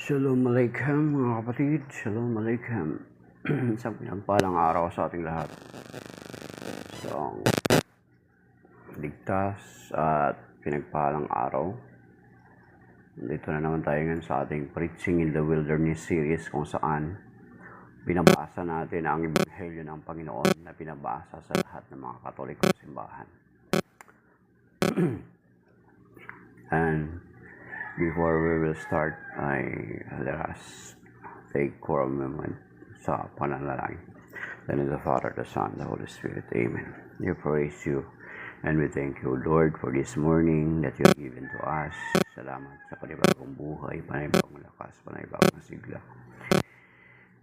Shalom Aleichem mga kapatid, Shalom Aleichem. Isang pinagpalang araw sa ating lahat. Isang ligtas at pinagpalang araw. Dito na naman tayo ngayon sa ating Preaching in the Wilderness series, kung saan binabasa natin ang Ebanghelyo ng Panginoon na binabasa sa lahat ng mga Katolikong simbahan. And before we will start, let us take for a moment sa pananalangin. Then in the Father, the Son, the Holy Spirit. Amen. We praise you and we thank you, Lord, for this morning that you have given to us. Salamat sa panibagong buhay, panibagong lakas, panibagong sigla,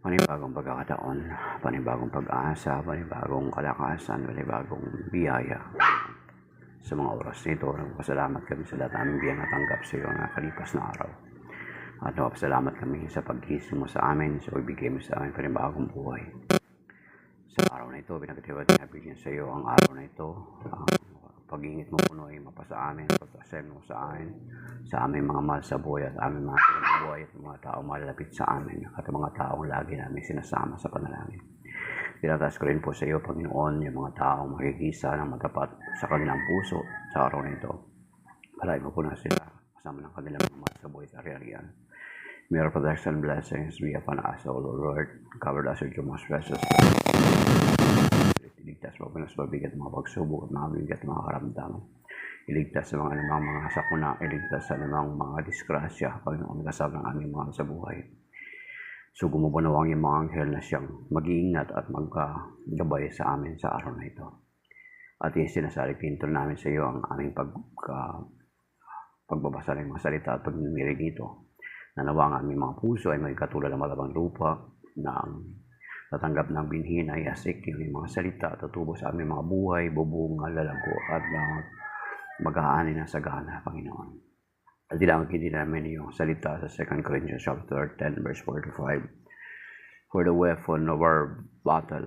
panibagong pagkakataon, panibagong pag-asa, panibagong kalakasan, panibagong biyaya. Sa mga oras nito, nagpasalamat kami sa lahat naming biyang natanggap sa iyo na kalipas na araw. At nagpasalamat kami sa paggising mo sa amin, sa pagbigay mo sa amin panibagong buhay. Sa araw na ito, pinagkatiwat na bigyan sa iyo ang araw na ito. Pag-ingit mo puno ay mapasa amin, pagpasem mo sa amin, sa aming mga mahal sa buhay at aming mga buhay at mga taong malalapit sa amin at mga taong lagi namin sinasama sa panalangin. Tinatas ko rin po sa iyo, Panginoon, yung mga taong makikisa ng matapat sa kanilang puso sa araw na ito. Palagi mo po na sila kasama ng kanilang mga mahal sa buhay at ari-arian. May protection blessings be upon us, O Lord. Cover us with your most precious. Iligtas mo sa mabigat mga pagsubok at mga bigat mga karamdaman. Iligtas sa mga anumang mga sakuna, iligtas sa anumang mga disgrasya, Panginoon, kasama ng aming mga sa buhay. Sugo mo po nawang yung mga anghel na siyang mag-iingat at magkagabay sa amin sa araw na ito. At yung sinasalig pinto namin sa iyo ang aming pagbabasa ng mga salita at pagmimirig nito. Nanawa ang aming mga puso ay may katulad ng matabang lupa na tatanggap ng binhi na iasik yung mga salita at tutubo sa aming mga buhay, bubunga, lalago at mag-aani na sagana, Panginoon. At hindi namin yung salita sa 2 Corinthians chapter 10 verse 4 to 5. For the weapon of our battle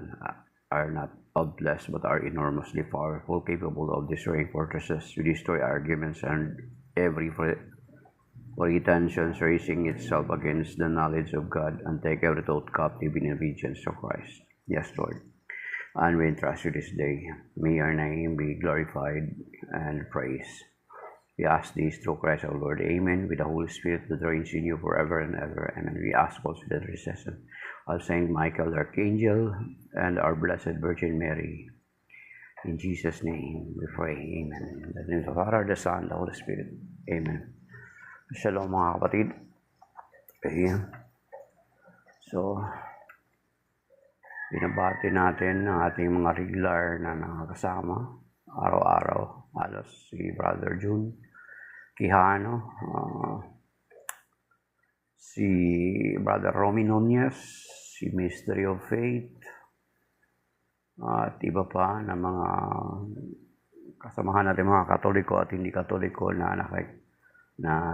are not of flesh but are enormously powerful, capable of destroying fortresses. We destroy arguments and every pretension raising itself against the knowledge of God, and take every thought captive in obedience to Christ. Yes, Lord. And we entrust you this day. May your name be glorified and praised. We ask this through Christ our Lord. Amen. With the Holy Spirit that reigns in you forever and ever. Amen. We ask also the intercession of Saint Michael, the Archangel, and our Blessed Virgin Mary. In Jesus' name we pray. Amen. In the name of the Father, the Son, the Holy Spirit. Amen. Shalom mga kapatid. Okay. So, binabati natin ang ating mga regular na nakakasama araw-araw. Halos si Brother June Quijano, si Brother Romy Nunez, si Mystery of Faith, at iba pa na mga kasamahan natin, mga Katoliko at hindi Katoliko na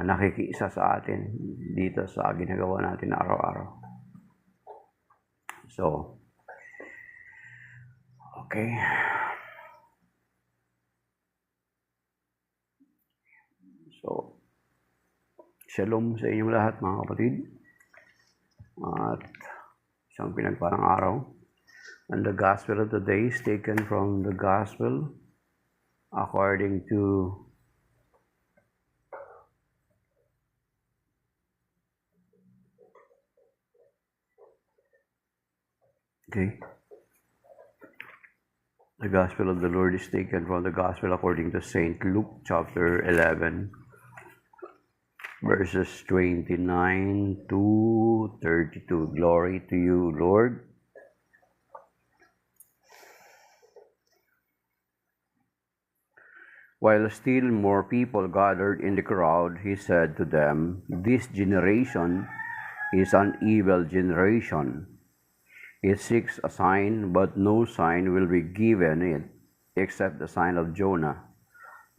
nakikiisa sa atin dito sa ginagawa natin araw-araw. So, okay. So, shalom sa inyong lahat mga kapatid. At isang pinagparang araw. And the gospel of the day is taken from the gospel according to The gospel of the Lord is taken from the gospel according to St. Luke chapter 11. Verses 29 to 32. Glory to you, Lord. While still more people gathered in the crowd, he said to them, "This generation is an evil generation. It seeks a sign, but no sign will be given it except the sign of Jonah.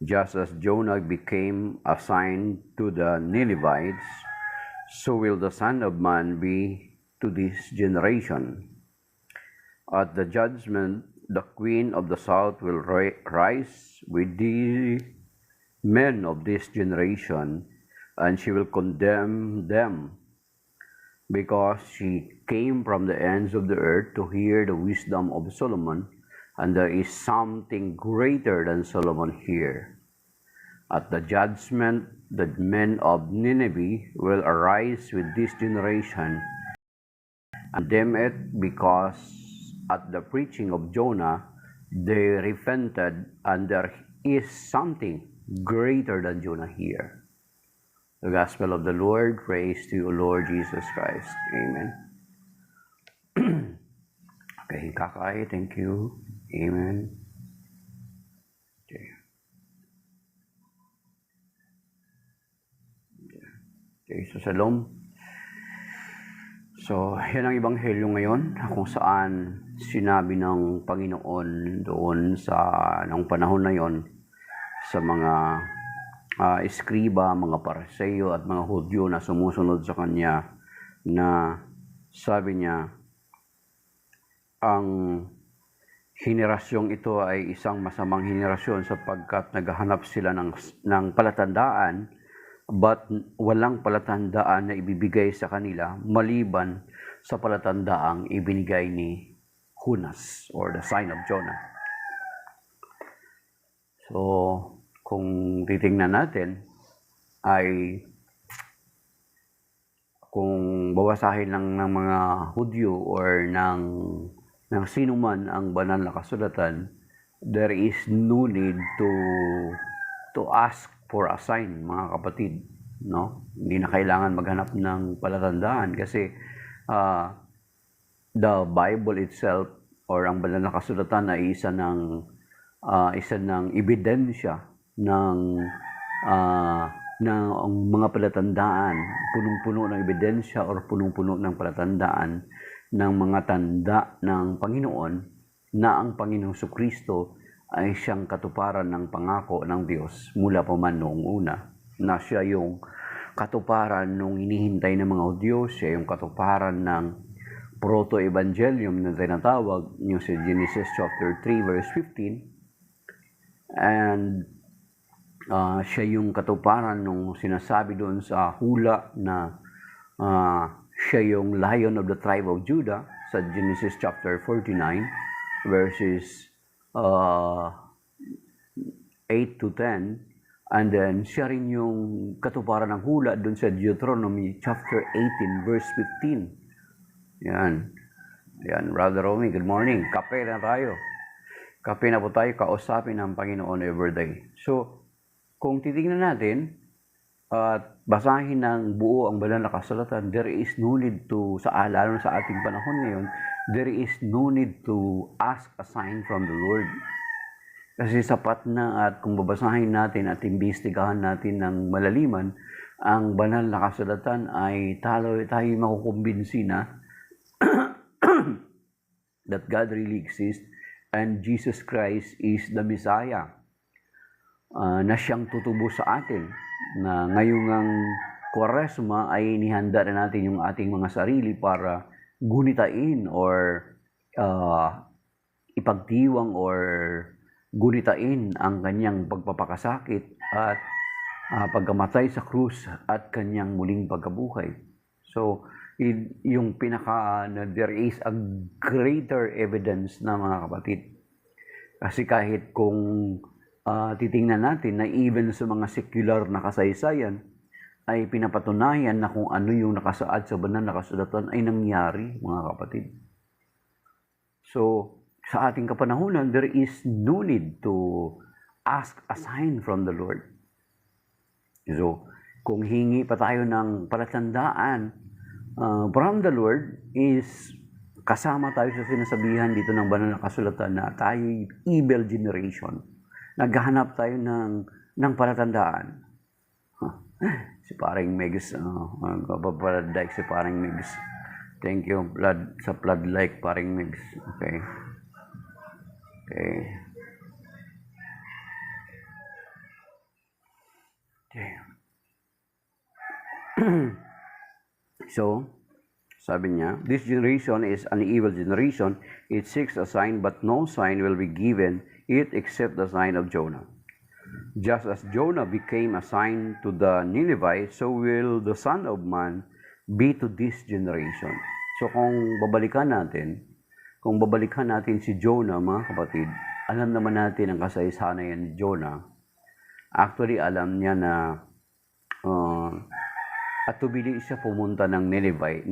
Just as Jonah became a sign to the Ninevites, so will the Son of Man be to this generation. At the judgment, the Queen of the South will rise with the men of this generation, and she will condemn them because she came from the ends of the earth to hear the wisdom of Solomon, and there is something greater than Solomon here. At the judgment, the men of Nineveh will arise with this generation and condemn it, because at the preaching of Jonah they repented, and there is something greater than Jonah here. The Gospel of the Lord. Praise to you, Lord Jesus Christ. Amen. Okay, Kakai, thank you. Amen. Okay. Okay, so Shalom. So, yan ang Ebanghelyo ngayon, kung saan sinabi ng Panginoon doon sa nung panahon na yon sa mga eskriba, mga Pariseo at mga Hudyo na sumusunod sa kanya, na sabi niya, ang henerasyong ito ay isang masamang henerasyon sapagkat naghahanap sila ng palatandaan, but walang palatandaan na ibibigay sa kanila maliban sa palatandaang ibinigay ni Jonas, or the sign of Jonah. So, kung titingnan natin, ay kung babasahin lang ng mga Hudyo or ng sino man ang banal na kasulatan, there is no need to ask for a sign, mga kapatid, no? Hindi na kailangan maghanap ng palatandaan kasi the Bible itself, or ang banal na kasulatan, ay isa ng ebidensya ng mga palatandaan, punong-puno ng ebidensya or punong-puno ng palatandaan ng mga tanda ng Panginoon, na ang Panginoong Jesucristo ay siyang katuparan ng pangako ng Diyos mula pa man noong una, na siya yung katuparan nung hinihintay ng mga Hudyo, siya yung katuparan ng proto-evangelium na tinatawag, yung sa Genesis chapter 3 verse 15, and siya yung katuparan nung sinasabi doon sa hula na siya yung Lion of the tribe of Judah sa Genesis chapter 49 verses 8 to 10, and then siya rin yung katuparan ng hula doon sa Deuteronomy chapter 18 verse 15. Yan, Brother Romy, good morning. Kape na tayo. Kape na po tayo, kausapin ng Panginoon everyday. So, kung titingnan natin at basahin ng buo ang banal na kasulatan, there is no need to, lalo sa ating panahon ngayon, there is no need to ask a sign from the Lord. Kasi sapat na, at kung babasahin natin at imbestigahan natin ng malaliman ang banal na kasulatan, ay tayo makukumbinsi na that God really exists and Jesus Christ is the Messiah, na siyang tutubo sa atin, na ngayong ang Kwaresma ay inihanda na natin yung ating mga sarili para gunitain or ipagdiwang or gunitain ang kanyang pagpapakasakit at pagkamatay sa krus at kanyang muling pagkabuhay. So, yung there is a greater evidence na, mga kapatid. Kasi kahit kung titingnan natin na even sa mga secular na kasaysayan, ay pinapatunayan na kung ano yung nakasaad sa banal na kasulatan ay nangyari, mga kapatid. So, sa ating kapanahunan, there is no need to ask a sign from the Lord. So, kung hingi pa tayo ng palatandaan from the Lord, is kasama tayo sa sinasabihan dito ng banal na kasulatan na tayo evil generation. Naghahanap tayo ng palatandaan. Si paring Megs, papapaladike si paring Megs. Thank you, sa blood like paring Megs. Okay. So, sabi niya, this generation is an evil generation. It seeks a sign, but no sign will be given it except the sign of Jonah. Just as Jonah became a sign to the Ninevites, so will the Son of Man be to this generation. So kung babalikan natin si Jonah, mga kapatid, alam naman natin ang kasaysayan ni Jonah. Actually, alam niya na at tubili siya pumunta ng Nineveh,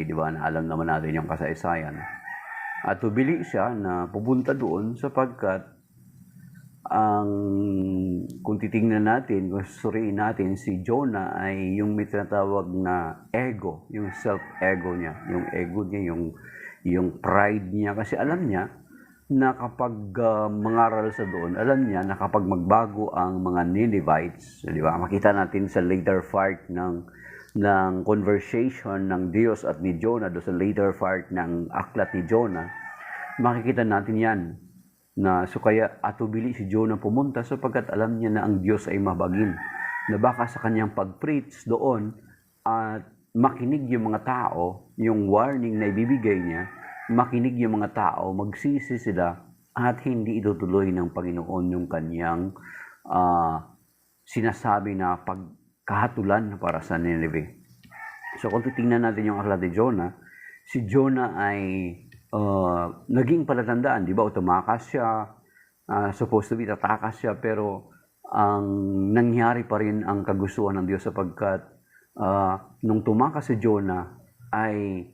di ba? Na alam naman natin yung kasaysayan. At tubili siya na pupunta doon sapagkat kung titingnan natin, kung suriin natin, si Jonah ay yung may tinatawag na ego, yung self-ego niya, yung pride niya. Kasi alam niya na kapag mangaral sa doon, alam niya na kapag magbago ang mga Ninevites, di ba? Makita natin sa later part ng conversation ng Diyos at ni Jonah, do sa later part ng aklat ni Jonah, makikita natin yan. So kaya atubili si Jonah pumunta sapagkat alam niya na ang Diyos ay mabagin. Na baka sa kanyang pag-preach doon at makinig yung mga tao, yung warning na ibibigay niya, makinig yung mga tao, magsisi sila at hindi itutuloy ng Panginoon yung kanyang sinasabi na pagkahatulan para sa Nineveh. So kung titingnan natin yung aklat ni Jonah, si Jonah ay naging palatandaan, di ba? Tumakas siya, supposed to be tatakas siya, pero ang nangyari pa rin ang kagustuhan ng Diyos sapagkat nung tumakas si Jonah ay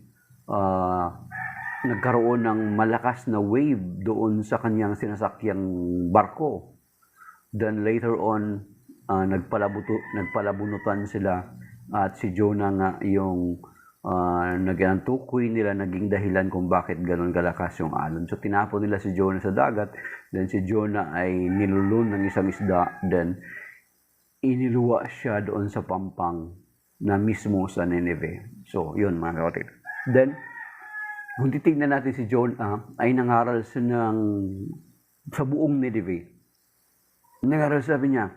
nagkaroon ng malakas na wave doon sa kanyang sinasakyang barko. Then later on, nagpalabunutan sila at si Jonah nga yung ang tukoy nila naging dahilan kung bakit gano'n kalakas yung alon. So tinapon nila si Jonah sa dagat, then si Jonah ay nilulun ng isang isda, then iniluwa siya doon sa pampang na mismo sa Nineveh. So yun mga kapatid. Then kung titignan natin si Jonah ay nangaral siya sa buong Nineveh. Nangaral, sabi niya,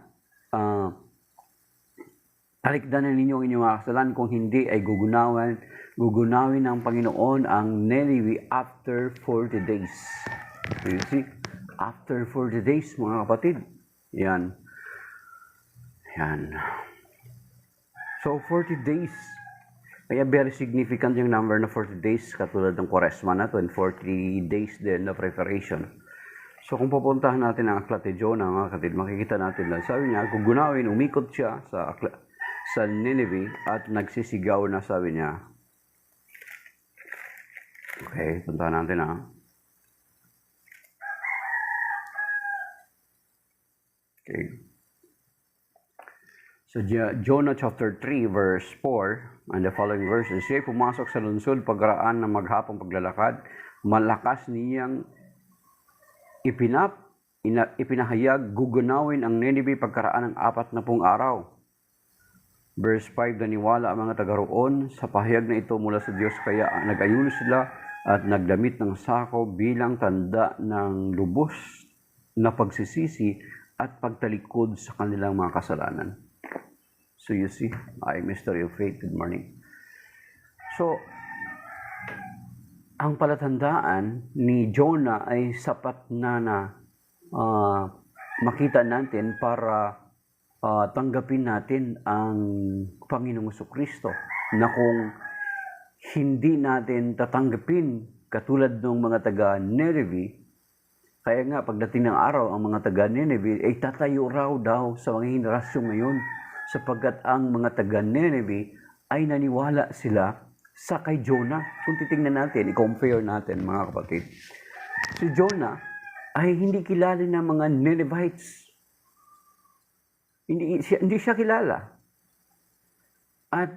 talikdan ninyo ang inyong mga kasalanan, kung hindi ay gugunawin ng Panginoon ang Nineveh after 40 days. So you see, after 40 days mga kapatid. Yan. So 40 days. Kaya very significant yung number na 40 days, katulad ng Quaresma na to, and 40 days din na preparation. So kung pupuntahan natin ang aklat ni Jonah, mga kapatid, makikita natin lang. Sabi niya, gugunawin, umikot siya sa Nineveh at nagsisigaw na, sabi niya. Okay, puntahan natin ha. Okay. So Jonah chapter 3 verse 4 and the following verses, siya pumasok sa lungsod pagkaraan ng maghapong paglalakad, malakas niyang ipinahayag, gugunawin ang Nineveh pagkaraan ng 40 araw. Verse 5, naniwala ang mga taga roon sa pahayag na ito mula sa Diyos, kaya nag-ayuno sila at nagdamit ng sako bilang tanda ng lubos na pagsisisi at pagtalikod sa kanilang mga kasalanan. So you see, mystery of faith. Good morning. So, ang palatandaan ni Jonah ay sapat na makita natin para tanggapin natin ang Panginoong Jesucristo, na kung hindi natin tatanggapin katulad ng mga taga Nineveh, kaya nga pagdating ng araw ang mga taga Nineveh ay tatayo raw daw sa mga henerasyon ngayon, sapagkat ang mga taga Nineveh ay naniwala sila sa kay Jonah. Kung titingnan natin, i-compare natin mga kapatid, si Jonah ay hindi kilala ng mga Ninevites. Hindi siya kilala. At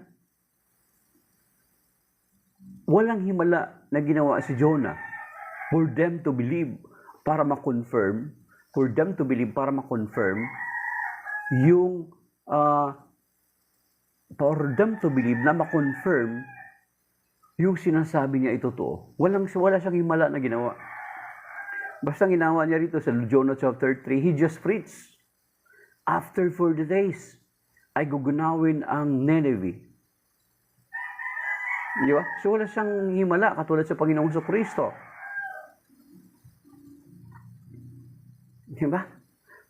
walang himala na ginawa si Jonah for them to believe, para ma-confirm, yung for them to believe na ma-confirm yung sinasabi niya ito totoo. Wala siyang himala na ginawa. Basta ginawa niya rito sa Jonah chapter 3, he just preached. After 40 days, ay gugunawin ang Nineveh. Di ba? So wala siyang himala katulad sa Panginoong Jesucristo. Di ba?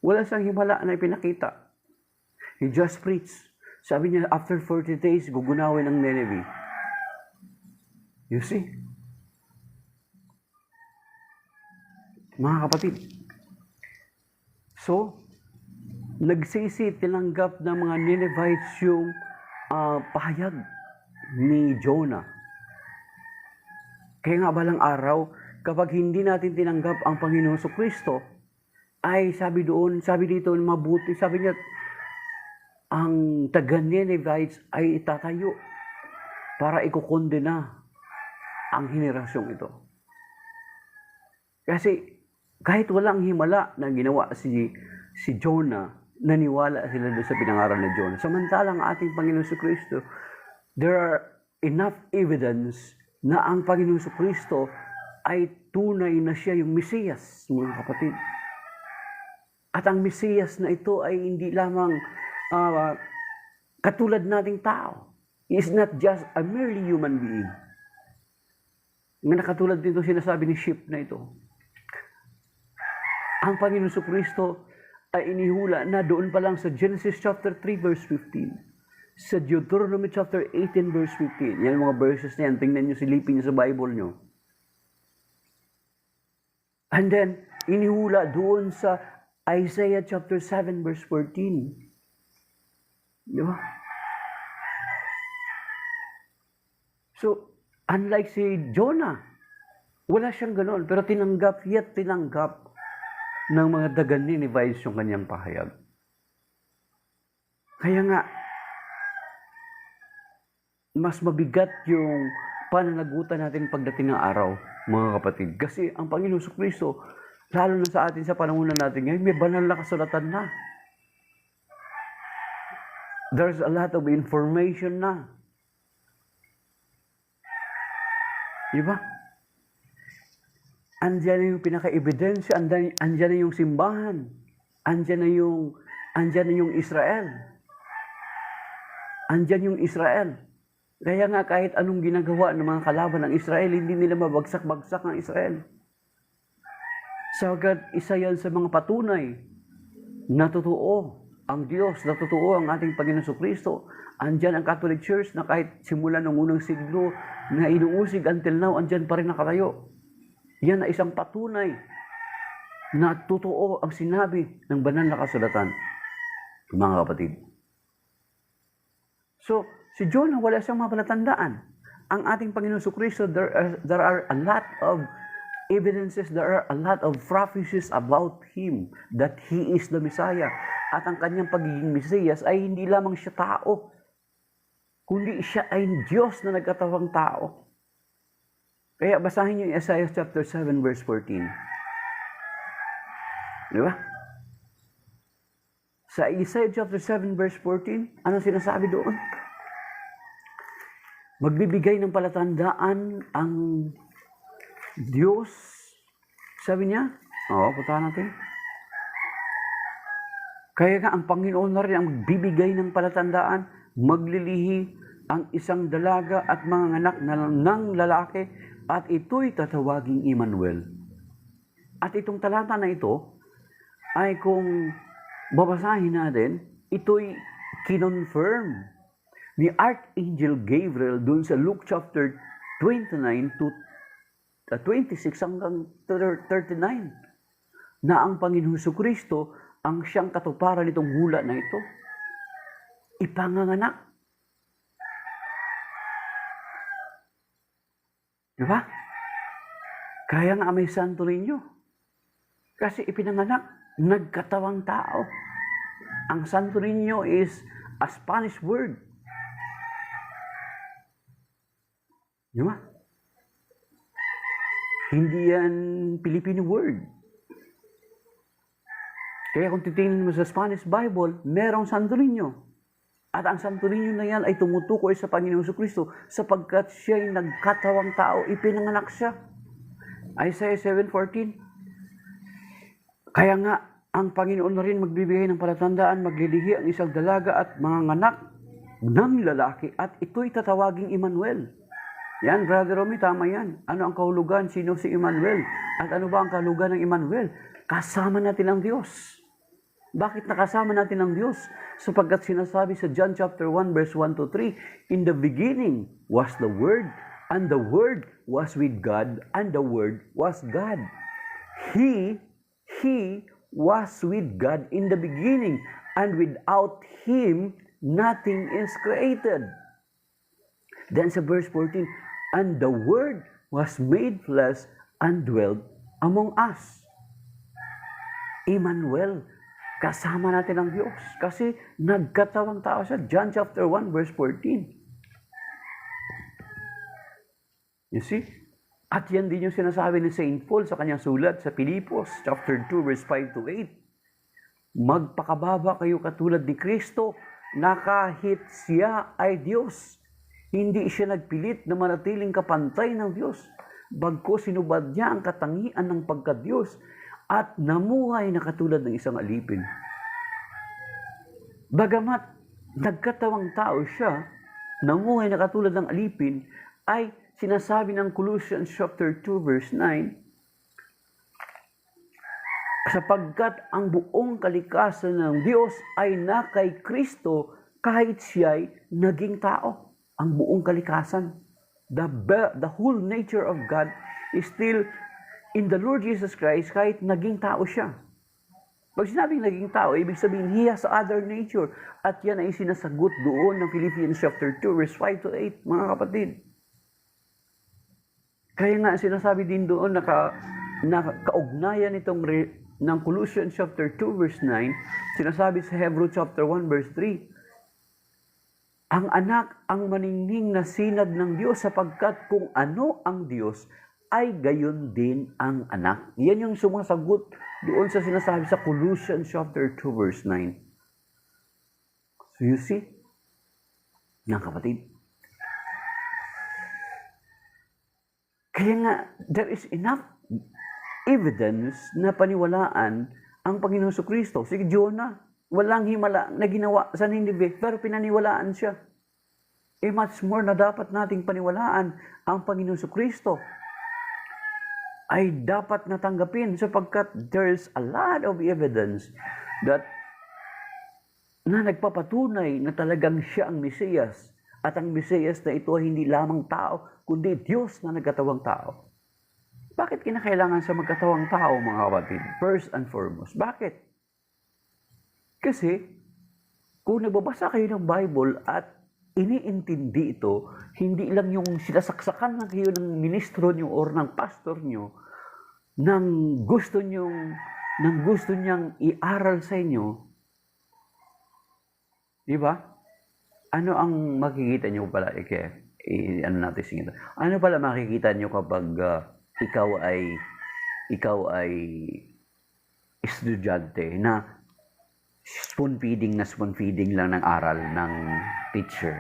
Wala siyang himala na ipinakita. He just preached. Sabi niya, after 40 days, gugunawin ang Nineveh. You see? Mga kapatid. So, nagsisi, tinanggap ng mga Ninevites yung pahayag ni Jonah. Kaya nga balang araw, kapag hindi natin tinanggap ang Panginoon Kristo, ay sabi dito, mabuti, sabi niya, ang taga-Ninevites ay itatayo para ikukondena ang henerasyong ito. Kasi kahit walang himala na ginawa si Jonah, naniwala sila doon sa pinangaral ni Jonah. Samantalang ating Panginoon Kristo, there are enough evidence na ang Panginoon Kristo ay tunay na siya yung Mesiyas, mga kapatid. At ang Mesiyas na ito ay hindi lamang katulad nating tao. He is not just a merely human being. Nga nakatulad dito sinasabi ni Sheep na ito. Ang Panginoon Kristo ay inihula na doon pa lang sa Genesis chapter 3 verse 15. Sa Deuteronomy chapter 18 verse 15. Yan mga verses na yan. Tingnan nyo, silipin nyo sa Bible nyo. And then, inihula doon sa Isaiah chapter 7 verse 14. Di ba? So, unlike si Jonah, wala siyang ganoon. Pero tinanggap ng mga dagan ni Ninevites yung kanyang pahayag. Kaya nga, mas mabigat yung pananagutan natin pagdating ng araw, mga kapatid. Kasi ang Panginoon Kristo, lalo na sa atin sa panahon natin ngayon, may banal na kasulatan na. There's a lot of information na. Diba? Andiyan na yung pinaka-ebidensya, andiyan na yung simbahan, andiyan na yung Israel. Andiyan yung Israel. Kaya nga kahit anong ginagawa ng mga kalaban ng Israel, hindi nila mabagsak-bagsak ng Israel. Sagat isa yan sa mga patunay na totoo ang Diyos, na totoo ang ating Panginoon Kristo. Andyan ang Catholic Church na kahit simula ng unang siglo na inuusig until now, andyan pa rin nakatayo. Yan na isang patunay na totoo ang sinabi ng banal na kasulatan, mga kapatid. So, si Jonah, wala siyang mapalatandaan. Ang ating Panginoon Kristo, there are a lot of evidences, there are a lot of prophecies about Him, that He is the Messiah. At ang kanyang pagiging Mesiyas ay hindi lamang siya tao, kundi siya ay Diyos na nagkatawang tao. Kaya basahin niyo yung Isaiah chapter 7 verse 14. Di ba? Sa Isaiah chapter 7 verse 14, ano sinasabi doon? Magbibigay ng palatandaan ang Diyos. Sabi niya, puntahan natin. Kaya nga ang Panginoon na rin ang magbibigay ng palatandaan, maglilihi ang isang dalaga at mga anak ng lalaki, at ito'y tatawaging Emmanuel. At itong talata na ito ay kung babasahin natin, ito'y kinonfirm ni Archangel Gabriel dun sa Luke chapter 29 to 26 hanggang 39 na ang Panginoon Kristo ang siyang katuparan nitong hula na ito. Ipanganganak. Diba? Kaya nga may Santo Niño. Kasi ipinanganak, nagkatawang tao. Ang Santo Niño is a Spanish word. Diba? Hindi yan Filipino word. Kaya kung titingnan mo sa Spanish Bible, merong Santo Niño. At ang Santo Niño na yan ay tumutukoy sa Panginoon Kristo sapagkat siya'y nagkatawang tao, ipinanganak siya. Isaiah 7:14. Kaya nga, ang Panginoon na rin magbibigay ng palatandaan, maglilihi ang isang dalaga at mga anak ng lalaki at ito'y tatawaging Emmanuel. Yan, Brother Romy, tama yan. Ano ang kahulugan? Sino si Emmanuel? At ano ba ang kahulugan ng Emmanuel? Kasama natin ang Diyos. Bakit nakasama natin ang Diyos? Sapagkat sinasabi sa John chapter 1 verse 1 to 3, in the beginning was the Word, and the Word was with God, and the Word was God. He was with God in the beginning, and without Him, nothing is created. Then sa verse 14, and the Word was made flesh and dwelt among us. Emmanuel, kasama natin ang Diyos. Kasi nagkatawang tao siya. John chapter 1 verse 14. You see? At yan din yung sinasabi ni St. Paul sa kanyang sulat sa Pilipos chapter 2 verse 5 to 8. Magpakababa kayo katulad ni Kristo na kahit siya ay Diyos. Hindi siya nagpilit na manatiling kapantay ng Diyos. Bagkus sinubad niya ang katangian ng pagka-Diyos at namuhay na katulad ng isang alipin. Bagamat nagkatawang tao siya, namuhay na katulad ng alipin, ay sinasabi ng Colossians chapter 2 verse 9, sapagkat ang buong kalikasan ng Diyos ay na kay Kristo kahit siya'y naging tao. Ang buong kalikasan, the whole nature of God is still in the Lord Jesus Christ kahit naging tao siya. Pag sinabing naging tao, ibig sabihin, He has other nature. At yan ay sinasagot doon ng Philippians chapter 2, verse 5 to 8, mga kapatid. Kaya nga sinasabi din doon na kaugnayan itong ng Colossians chapter 2, verse 9, sinasabi sa Hebrew chapter 1, verse 3, ang anak ang maningning na sinag ng Diyos sapagkat kung ano ang Diyos, ay gayon din ang anak. Yan yung sumasagot doon sa sinasabi sa Colossians chapter 2 verse 9. So you see, mga kapatid. Kaya nga, there is enough evidence na paniwalaan ang Panginoon Kristo. Si Jonah, walang himala na ginawa sa Nineveh, pero pinaniwalaan siya. Much more na dapat nating paniwalaan ang Panginoon Kristo ay dapat natanggapin sapagkat there's a lot of evidence that na nagpapatunay na talagang siya ang Mesiyas at ang Mesiyas na ito ay hindi lamang tao kundi Diyos na nagkatawang tao. Bakit kinakailangan sa magkatawang tao, mga kapatid? First and foremost. Bakit? Kasi kung nagbabasa kayo ng Bible at iniintindi ito, hindi lang yung sinasaksakan na kayo ng ministro nyo or ng pastor nyo nang gusto niyang iaral sa inyo. Di ba? Ano ang makikita nyo pala? Ano pala makikita nyo kapag ikaw ay estudyante na spoon feeding lang ng aral ng teacher.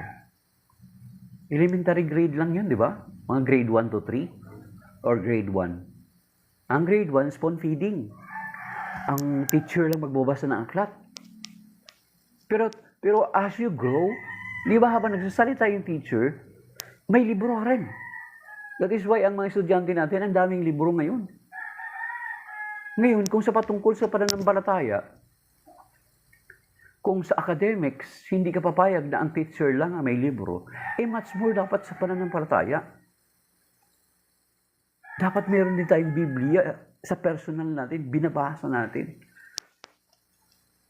Elementary grade lang yun, di ba? Mga grade 1 to 3 or grade 1. Ang grade 1, spoon feeding. Ang teacher lang magbabasa ng aklat. Pero as you grow, di ba habang nagsasalita yung teacher, may libro rin. That is why ang mga estudyante natin, ang daming libro ngayon. Ngayon, kung sa patungkol sa pananampalataya, kung sa academics, hindi ka papayag na ang teacher lang ang may libro, much more dapat sa pananampalataya. Dapat meron din tayong Biblia sa personal natin, binabasa natin.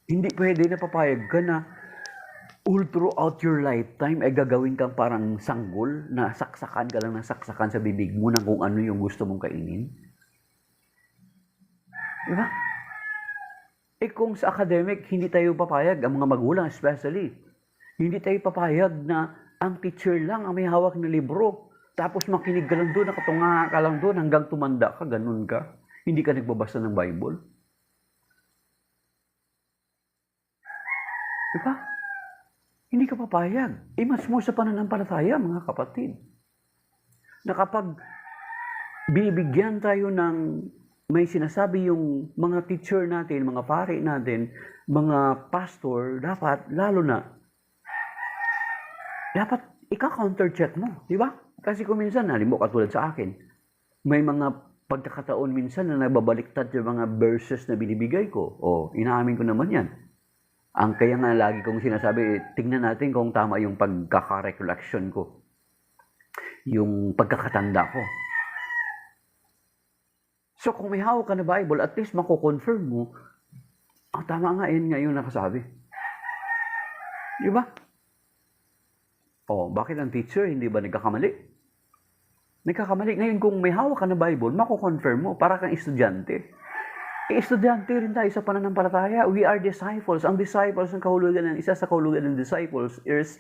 Hindi pwede na papayag ka na all throughout your lifetime ay gagawin kang parang sanggol na saksakan ka lang ng saksakan sa bibig mo ng kung ano yung gusto mong kainin. Diba? Kung sa academic, hindi tayo papayag, ang mga magulang especially, hindi tayo papayag na ang teacher lang ang may hawak na libro. Tapos makinig ka lang doon, nakatunga ka lang doon hanggang tumanda ka, ganun ka. Hindi ka nagbabasa ng Bible. Diba? Hindi ka papayag. Mas more sa pananampalataya, mga kapatid. Na kapag binibigyan tayo ng may sinasabi yung mga teacher natin, mga pari natin, mga pastor, dapat, lalo na, dapat ika-counter check mo, di ba? Kasi kung minsan, halimbawa katulad sa akin, may mga pagkakataon minsan na nababaliktad yung mga verses na binibigay ko. Inaamin ko naman yan. Ang kaya nga lagi kong sinasabi, tingnan natin kung tama yung pagkaka-recollection ko. Yung pagkakatanda ko. So kung may hawak ka na Bible, at least mako-confirm mo, tama nga, yun nga yung nakasabi. Di ba? Bakit ang teacher hindi ba nagkakamali? Nagkakamali. Ngayon, kung may hawak ka na Bible, mako-confirm mo para kang estudyante. Estudyante rin tayo sa pananampalataya. We are disciples. Ang disciples, isa sa kahulugan ng disciples is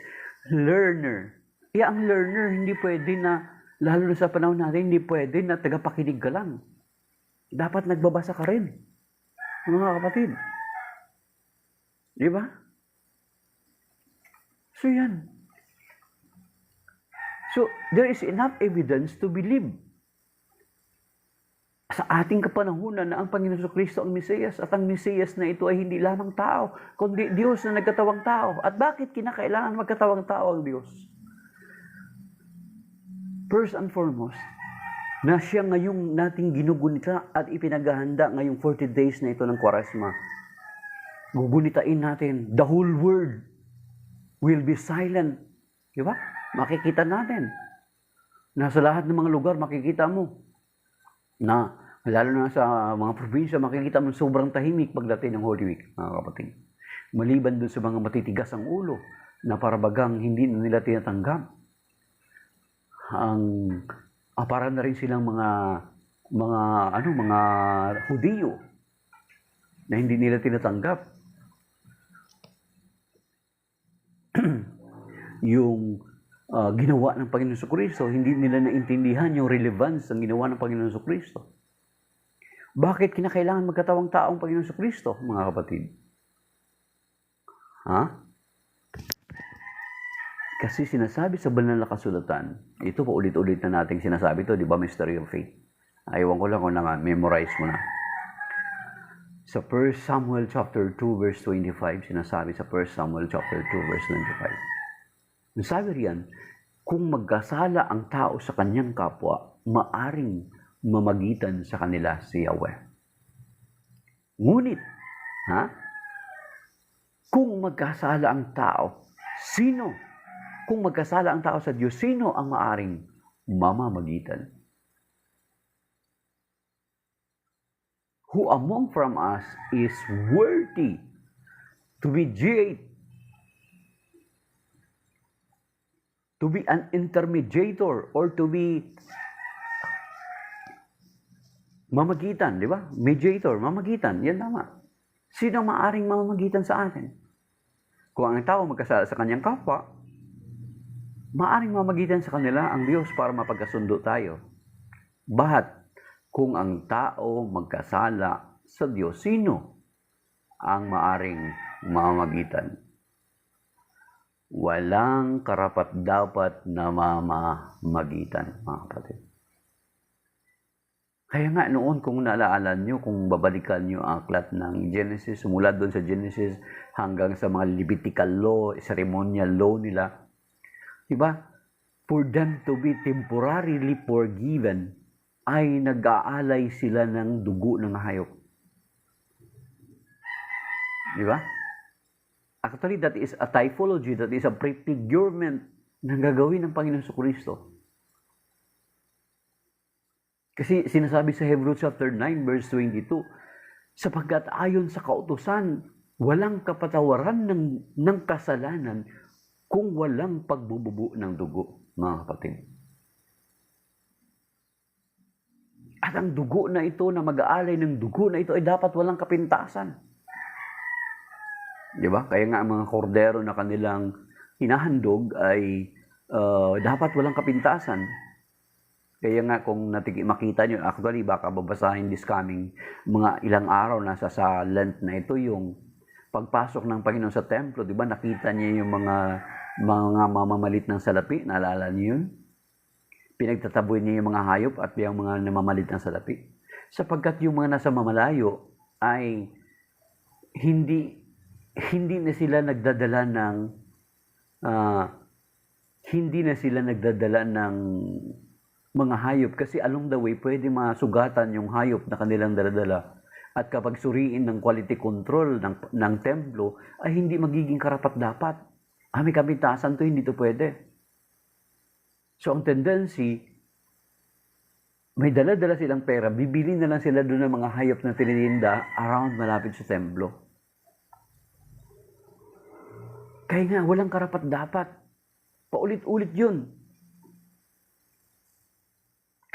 learner. Ang learner, hindi pwede na, lalo na sa panahon natin, hindi pwede na tagapakinig ka lang. Dapat nagbabasa ka rin. Mga kapatid. Di ba? So yan. So, there is enough evidence to believe sa ating kapanahunan na ang Panginoon Kristo ang Mesiyas at ang Mesiyas na ito ay hindi lamang tao, kundi Diyos na nagkatawang tao. At bakit kinakailangan magkatawang tao ang Diyos? First and foremost, na siya ngayong nating ginugunita at ipinaghahanda ngayong 40 days na ito ng Kwaresma. Gugunitain natin, the whole world will be silent. Di ba? Makikita natin. Nasa lahat ng mga lugar, makikita mo. Na, lalo na sa mga probinsya, makikita mo sobrang tahimik pagdating ng Holy Week, mga kapatid. Maliban dun sa mga matitigas ang ulo, na parabagang hindi na nila tinatanggap. Para na rin silang mga Hudiyo, na hindi nila tinatanggap. Yung ginawa ng Panginoon Jesucristo, hindi nila naintindihan yung relevance ng ginawa ng Panginoon Jesucristo. Bakit kinakailangan magkatawang tao ang Panginoon Jesucristo, mga kapatid? Kasi sinasabi sa banal na kasulatan, ito po ulit-ulit na nating sinasabi ito, di ba, Mystery of Faith? Ayaw ko lang kung memorize mo na. Sa 1 Samuel chapter 2 verse 25, sinasabi sa 1 Samuel chapter 2 verse 25. Nasabi riyan, kung magkasala ang tao sa kanyang kapwa, maaring mamagitan sa kanila si Yahweh. Ngunit, kung magkasala ang tao, sino? Kung magkasala ang tao sa Diyos, sino ang maaring mamamagitan? Who among from us is worthy to mediate, to be an intermediator, or to be mamagitan, di ba? Mediator, mamagitan, yan tama. Sino maaring mamagitan sa atin? Kung ang tao magkasala sa kanyang kapwa, maaring mamagitan sa kanila ang Diyos para mapagkasundo tayo. Bahat, kung ang tao magkasala sa Diyos, sino ang maaring mamagitan? Walang karapat-dapat na mamamagitan, mga kapatid. Kaya nga noon, kung naalala nyo, kung babalikan nyo ang aklat ng Genesis, mula doon sa Genesis hanggang sa mga Levitical law, ceremonial law nila, diba? For them to be temporarily forgiven, ay nag-aalay sila ng dugo ng hayop. Diba? Actually, that is a typology, that is a prefigurement ng gagawin ng Panginoon Jesucristo. Kasi sinasabi sa Hebrews chapter 9 verse 22, sapagkat ayon sa kautusan, walang kapatawaran ng kasalanan kung walang pagbububo ng dugo, mga kapatid. At ang dugo na ito, na mag-aalay ng dugo na ito, ay dapat walang kapintasan. Di ba? Kaya nga ang mga kordero na kanilang hinahandog ay dapat walang kapintasan. Kaya nga kung makita nyo, actually baka babasahin this coming mga ilang araw nasa sa Lent na ito, yung pagpasok ng Panginoon sa templo, di ba? Nakita niya yung mga mamamalit ng salapi, naalala niyo yun? Pinagtataboy niya yung mga hayop at yung mga namamalit ng salapi. Sapagkat yung mga nasa mamalayo ay hindi na sila nagdadala mga hayop kasi along the way pwede masugatan yung hayop na kanilang daladala. At kapag suriin ng quality control ng templo, ay hindi magiging karapat-dapat. May kapintasan to, hindi to pwede. So ang tendency, may dala-dala silang pera, bibili na lang sila doon ng mga hayop na tinitinda around malapit sa templo. Kaya nga, walang karapat-dapat. Paulit-ulit yun.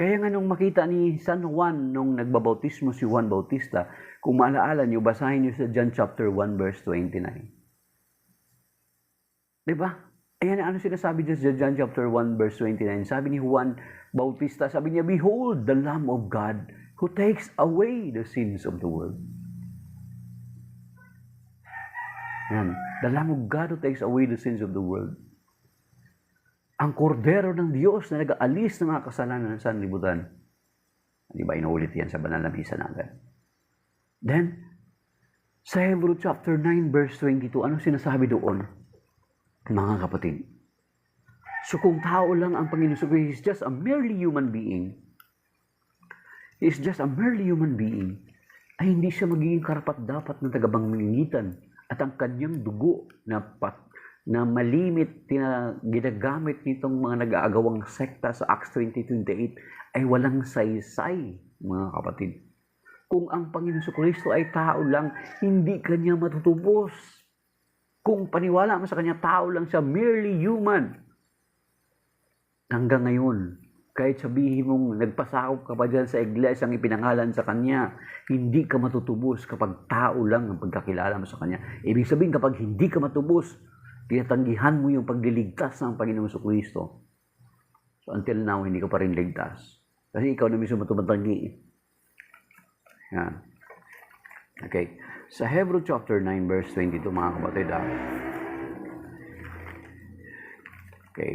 Kaya nga nung makita ni San Juan, nung nagbabautismo si Juan Bautista, kung maalaala nyo, basahin nyo sa John chapter 1 verse 29. Diba? Ayan, ano sinasabi dyan sa John chapter 1 verse 29? Sabi ni Juan Bautista, sabi niya, "Behold, the Lamb of God who takes away the sins of the world." Yan. The Lamb of God who takes away the sins of the world. Ang kordero ng Diyos na nag-aalis ng mga kasalanan sa sanlibutan. Di ba inuulit yan sa banal na misa natin? Then, sa Hebrews chapter 9 verse 22, ano sinasabi doon? Mga kapatid. So kung tao lang ang Panginoon, so He is just a merely human being. He is just a merely human being. Ay hindi siya magiging karapat-dapat ng tagapagmamagitan. At ang kanyang dugo na malimit, ginagamit nitong mga nag-aagawang sekta sa Acts 20:28 ay walang saysay, mga kapatid. Kung ang Panginoon Kristo ay tao lang, hindi kanya matutubos. Kung paniwala mo sa kanya, tao lang siya, merely human. Hanggang ngayon, kahit sabihin mong nagpasakop ka pa dyan sa iglesia ang ipinangalan sa kanya, hindi ka matutubos kapag tao lang ang pagkakilala mo sa kanya. Ibig sabihin, kapag hindi ka matubos, tinatanggihan mo yung pagliligtas ng Panginoong Kristo. So until now, hindi ka pa rin ligtas. Kasi ikaw na mismo tumatanggi. Yan. Okay. Sa Hebrews chapter 9 verse 22, mga kapatid. Okay.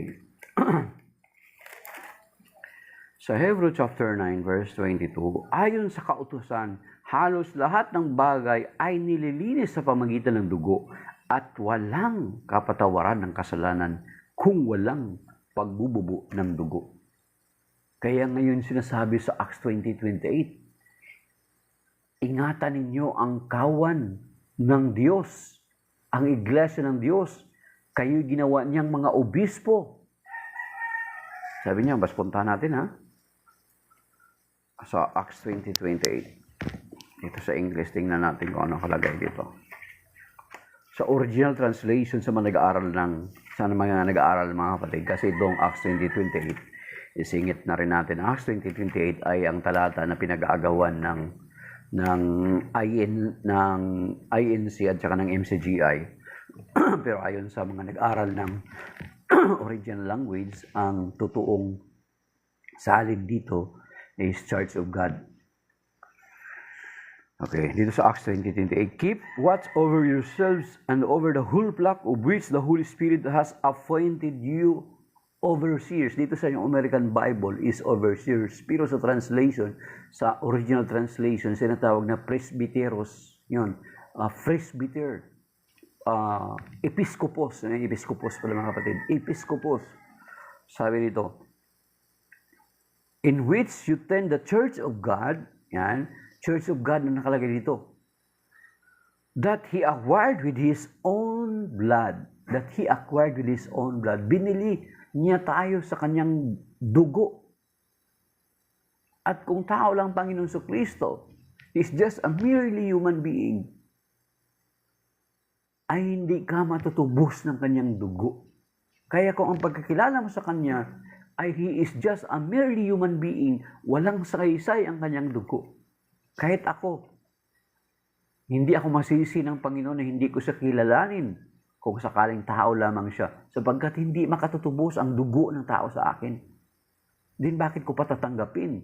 Sa Hebrews chapter 9 verse 22, ayon sa kautusan, halos lahat ng bagay ay nililinis sa pamagitan ng dugo at walang kapatawaran ng kasalanan kung walang pagbububo ng dugo. Kaya ngayon sinasabi sa Acts 20:28, ingatan ninyo ang kawan ng Diyos, ang iglesia ng Diyos. Kayo ginawa niyang mga obispo. Sabi niya, bas puntahan natin ha. Sa Acts 20:28. Dito sa English, tingnan natin kung ano kalagay dito. Sa original translation sa mga nag-aaral mga kapatid, kasi itong Acts 20:28, isingit na rin natin. Acts 20:28 ay ang talata na pinag-aagawan ng INC at saka ng MCGI. Pero ayon sa mga nag-aaral ng original language, ang totoong salin dito is Church of God. Okay, dito sa Acts 20:28, keep watch over yourselves and over the whole flock of which the Holy Spirit has appointed you overseers. Dito sa yung American Bible is overseers. Pero sa translation, sa original translation, sinatawag na presbyteros. Yun, presbyter. Episkopos. Episkopos pala mga kapatid. Episkopos. Sabi dito, in which you tend the church of God, yan, Church of God na nakalagay dito, that He acquired with His own blood. That He acquired with His own blood. Binili niya tayo sa kanyang dugo. At kung tao lang Panginoon Kristo, is just a merely human being, ay hindi ka matutubos ng kanyang dugo. Kaya kung ang pagkakilala mo sa kanya ay He is just a merely human being, walang saysay ang kanyang dugo. Kahit ako, hindi ako masisi ng Panginoon na hindi ko siya kilalanin kung sakaling tao lamang siya, sapagkat hindi makatutubos ang dugo ng tao sa akin. Din bakit ko patatanggapin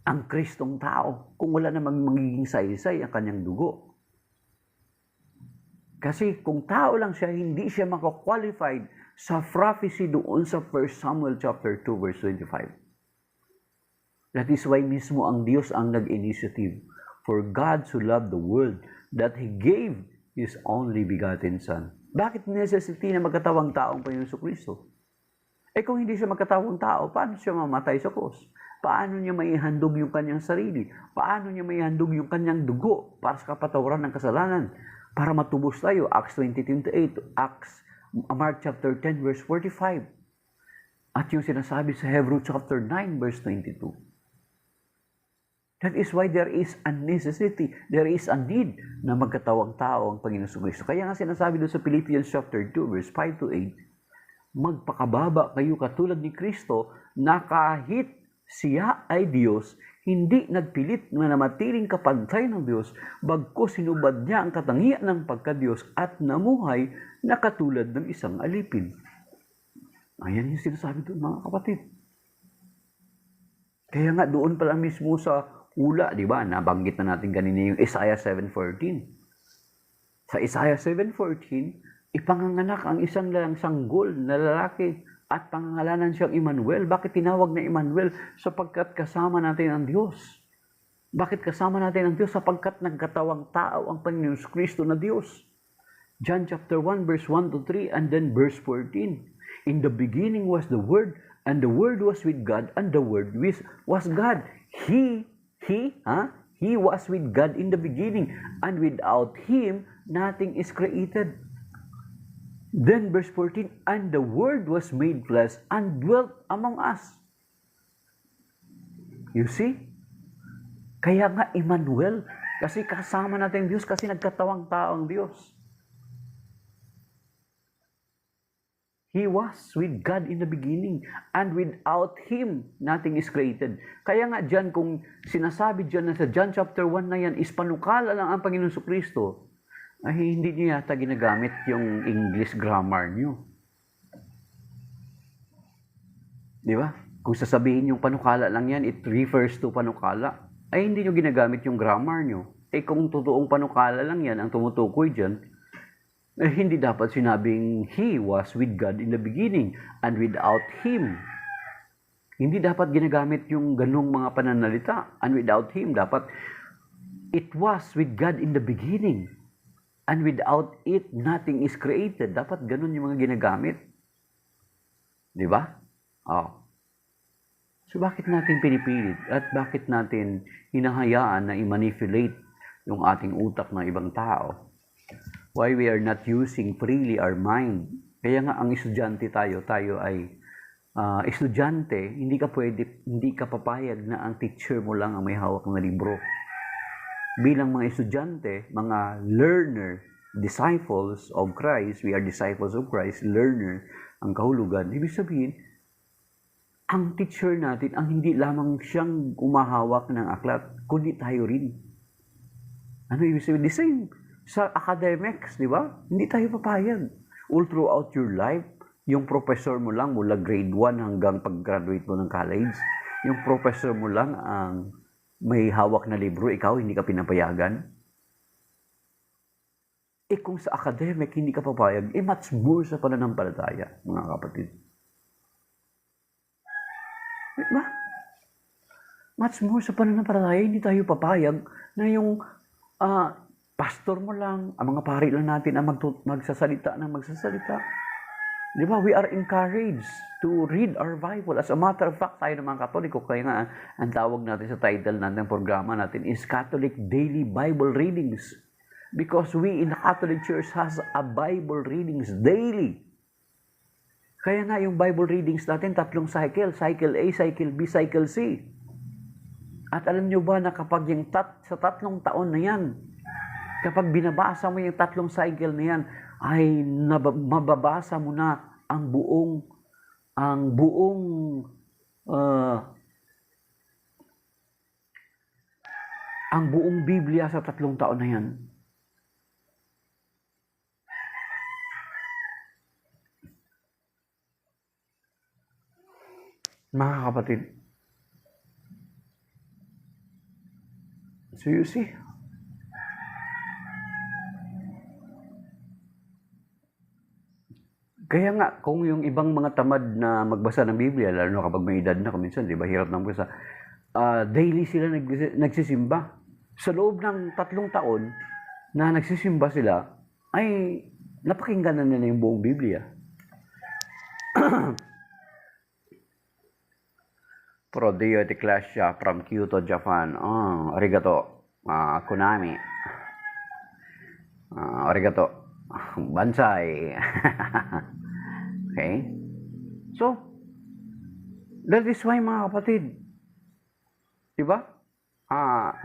ang Kristong tao kung wala namang magiging saysay ang kanyang dugo? Kasi kung tao lang siya, hindi siya makakwalified sa prophecy doon sa 1 Samuel chapter 2 verse 25. That is why mismo ang Diyos ang nag-initiative. For God so loved the world that He gave His only begotten Son. Bakit necessity na magkatawang taong Panginoon Kristo? Kung hindi siya magkatawang tao, paano siya mamatay sa krus? Paano niya maihandog yung kanyang sarili? Paano niya maihandog yung kanyang dugo para sa kapatawaran ng kasalanan? Para matubos tayo, Acts 20:28, Mark chapter 10, verse 45. At yung sinasabi sa Hebrews chapter 9, verse 22. That is why there is a necessity, there is a need na magkatawang tao ang Panginoon Kristo. Kaya nga sinasabi doon sa Philippians chapter 2, verse 5 to 8, magpakababa kayo katulad ni Kristo na kahit siya ay Diyos, hindi nagpilit na namatiling kapantay ng Diyos, bagkus sinubad niya ang katangian ng pagka-Diyos at namuhay na katulad ng isang alipin. Ayan yung sinasabi doon, mga kapatid. Kaya nga doon pa lang mismo sa ula, di ba? Nabanggit na natin kanina yung Isaiah 7:14. Sa Isaiah 7:14, ipanganganak ang isang sanggol na lalaki at pangangalanan siyang Emmanuel. Bakit tinawag na Emmanuel? Sapagkat kasama natin ang Diyos. Bakit kasama natin ang Diyos? Sapagkat nagkatawang tao ang Panginoon Kristo na Diyos. John chapter 1 verse 1 to 3 and then verse 14. In the beginning was the Word, and the Word was with God, and the Word was God. He was with God in the beginning, and without Him, nothing is created. Then verse 14, and the Word was made flesh and dwelt among us. You see? Kaya nga Emmanuel, kasi kasama natin Diyos, kasi nagkatawang tao ang Diyos. He was with God in the beginning, and without Him, nothing is created. Kaya nga dyan, kung sinasabi dyan na sa John chapter 1 na yan, is panukala lang ang Panginoon Kristo, ay hindi niyo yata ginagamit yung English grammar niyo. Di ba? Kung sasabihin yung panukala lang yan, it refers to panukala, ay hindi niyo ginagamit yung grammar niyo. Kung totoong panukala lang yan, ang tumutukoy dyan, hindi dapat sinabing He was with God in the beginning and without Him. Hindi dapat ginagamit yung ganung mga pananalita. And without Him, dapat it was with God in the beginning. And without it, nothing is created. Dapat ganun yung mga ginagamit. Di ba? So bakit natin pinipilit? At bakit natin hinahayaan na i-manipulate yung ating utak ng ibang tao? Why we are not using freely our mind? Kaya nga ang estudyante tayo ay estudyante, hindi ka papayag na ang teacher mo lang ang may hawak ng libro. Bilang mga estudyante, mga learner, disciples of Christ, we are disciples of Christ, learner, ang kahulugan. Ibig sabihin, ang teacher natin, ang hindi lamang siyang umahawak ng aklat, kundi tayo rin. Ano ibig sabihin? The same sa academics, di ba? Hindi tayo papayag. All throughout your life, yung professor mo lang mula grade 1 hanggang pag-graduate mo ng college, yung professor mo lang ang may hawak na libro, ikaw hindi ka pinapayagan. Kung sa academic hindi ka papayag, much more sa pananampalataya, mga kapatid. Diba? Much more sa pananampalataya, hindi tayo papayag na yung pastor mo lang, ang mga pari lang natin ang magsasalita. Di ba? We are encouraged to read our Bible. As a matter of fact, tayo ng mga Katoliko, kaya nga ang tawag natin sa title natin, programa natin is Catholic Daily Bible Readings. Because we in the Catholic Church has a Bible readings daily. Kaya nga yung Bible readings natin, 3 cycle. Cycle A, Cycle B, Cycle C. At alam nyo ba na kapag yung sa 3 taon na yan, kapag binabasa mo yung 3 cycle na yan, ay mababasa mo na ang buong Biblia sa 3 taon na yan. Mga kapatid, so you see, kaya nga, kung yung ibang mga tamad na magbasa ng Biblia, lalo na kapag may edad na, kuminsan, di ba, hirap na magbasa, daily sila nagsisimba. Sa loob ng 3 taon na nagsisimba sila, ay napakinggan na nila yung buong Biblia. Prodeo et Ecclesia from Kyoto, Japan. Arigato. Konami. Arigato. Bansai. Okay? So, that is why mga kapatid, diba?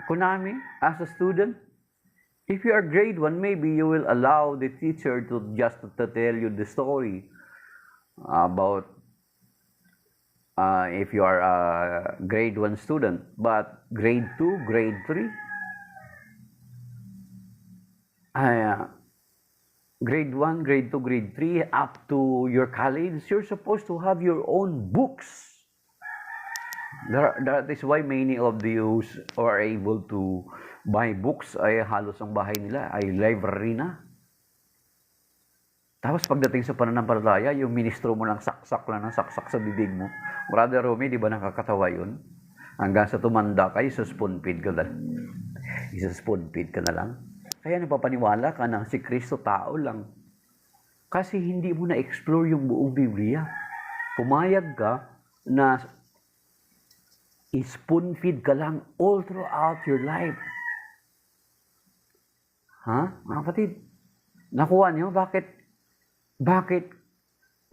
Konami, as a student, if you are grade 1, maybe you will allow the teacher to just to tell you the story about if you are a grade 1 student, but grade 2, grade 3, grade 1, grade 2, grade 3, up to your college, you're supposed to have your own books. That is why many of you are able to buy books, ay halos ang bahay nila ay library na. Tapos pagdating sa pananampalataya, yung ministro mo lang saksak lang ng saksak sa bibig mo. Brother Romy, di ba nakakatawa yun? Hanggang sa tumanda kayo, sa spoon feed ka na. Isa spoon feed ka na lang. Kaya napapaniwala ka na si Kristo tao lang. Kasi hindi mo na-explore yung buong Biblia. Pumayag ka na spoon feed ka lang all throughout your life. Mga kapatid? Nakuha niyo? Bakit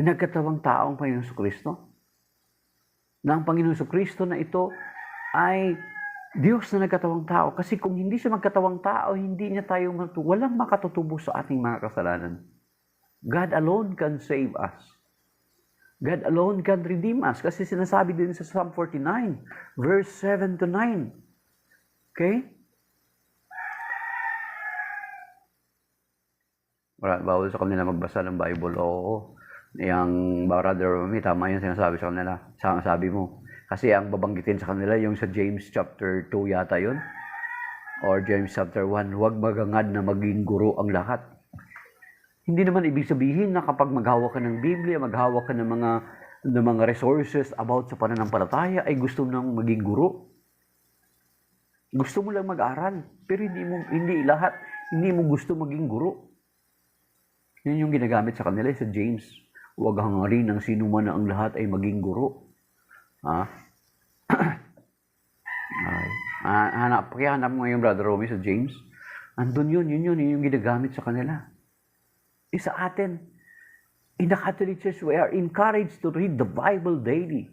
nagkatawang tao ang Panginoon Kristo? Na ang Panginoon Kristo na ito ay Diyos na nagkatawang tao. Kasi kung hindi siya magkatawang tao, hindi niya tayo walang makatutubo sa ating mga kasalanan. God alone can save us. God alone can redeem us. Kasi sinasabi din sa Psalm 49, verse 7 to 9. Okay? Bawal sa kanila magbasa ng Bible. Oo. Yung Brother Romy, tama yung sinasabi sa kanila. Sabi mo. Kasi ang babanggitin sa kanila, yung sa James chapter 2 yata yun. Or James chapter 1, huwag magangad na maging guro ang lahat. Hindi naman ibig sabihin na kapag maghawak ka ng Biblia, maghawak ka ng mga resources about sa pananampalataya, ay gusto mo nang maging guro. Gusto mo lang mag-aral, pero hindi mo gusto maging guro. Yun yung ginagamit sa kanila sa James. Huwag hangarin ng sino man na ang lahat ay maging guro. Hanap mo yung Brother Romy sa James. Andun yun yung ginagamit sa kanila. Sa atin, in the Catholic Church, we are encouraged to read the Bible daily.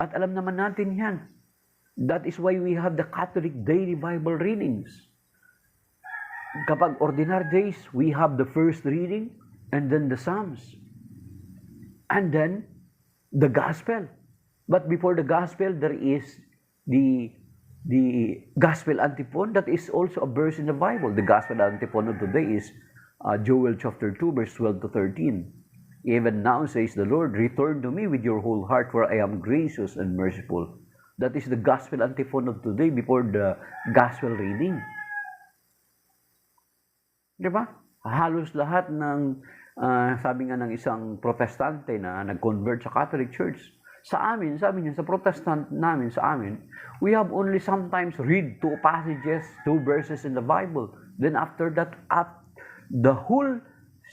At alam naman natin yan. That is why we have the Catholic daily Bible readings. Kapag ordinary days, we have the first reading and then the Psalms. And then the Gospel. But before the Gospel, there is the Gospel antiphon that is also a verse in the Bible. The Gospel antiphon of today is Joel chapter 2, verse 12 to 13. Even now, says the Lord, return to me with your whole heart, for I am gracious and merciful. That is the Gospel antiphon of today before the Gospel reading. Diba? Halos lahat ng, sabi nga ng isang protestante na nag-convert sa Catholic Church, sabi niya, sa protestant namin, we have only sometimes read 2 passages, 2 verses in the Bible. Then after that, the whole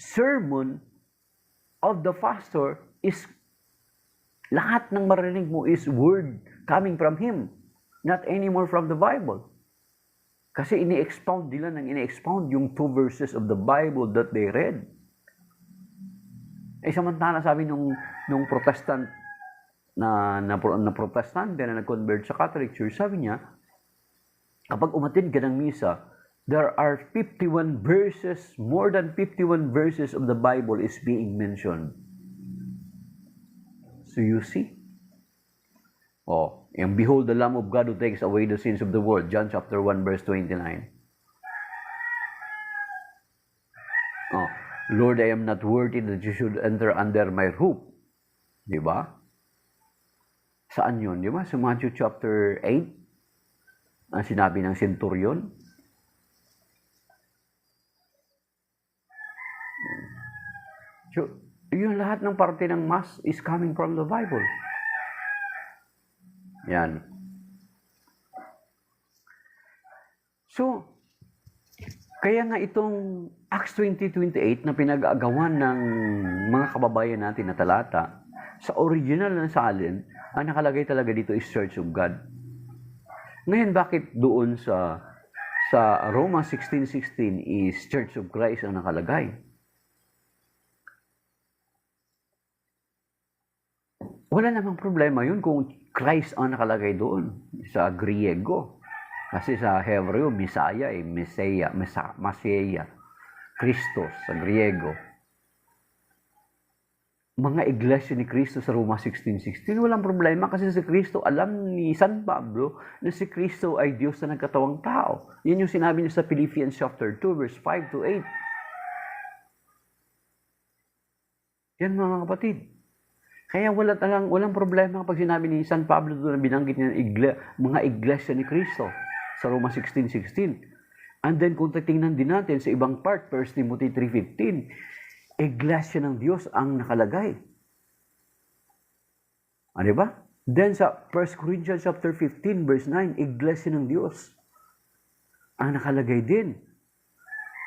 sermon of the pastor is, lahat ng marinig mo is word coming from him, not anymore from the Bible. Kasi ini-expound yung 2 verses of the Bible that they read. Samantala sabi nung protestant na protestante na nag-convert sa Catholic Church, sabi niya, kapag umattend ka ng misa, there are 51 verses, more than 51 verses of the Bible is being mentioned. So you see? And behold the Lamb of God who takes away the sins of the world. John chapter 1 verse 29. Lord, I am not worthy that you should enter under my roof. Diba? Saan yun? Diba? Sa Matthew chapter 8, ang sinabi ng centurion. So, yung lahat ng parte ng Mass is coming from the Bible. Yan. So, kaya nga itong Acts 20:28 na pinag-aagawan ng mga kababayan natin na talata, sa original na salin, Ang nakalagay talaga dito is Church of God. Ngayon, bakit doon sa Roma 16:16 is Church of Christ ang nakalagay? Wala namang problema yun kung Christ ang nakalagay doon sa Griego. Kasi sa Hebreo, Messiah, Messiah, Christos sa Griego. Mga iglesia ni Kristo sa Roma 16:16, walang problema kasi si Kristo, alam ni San Pablo na si Kristo ay Diyos na nagkatawang tao. Yan yung sinabi niya sa Philippians chapter 2, verse 5 to 8. Yan mga kapatid. Kaya walang problema pag sinabi ni San Pablo doon na binanggit niya mga iglesia ni Kristo sa Roma 16:16. And then kung titingnan din natin sa ibang part, 1 Timothy 3:15, iglesia ng Diyos ang nakalagay. Ano ba? Then sa 1 Corinthians chapter 15 verse 9, iglesia ng Diyos ang nakalagay din.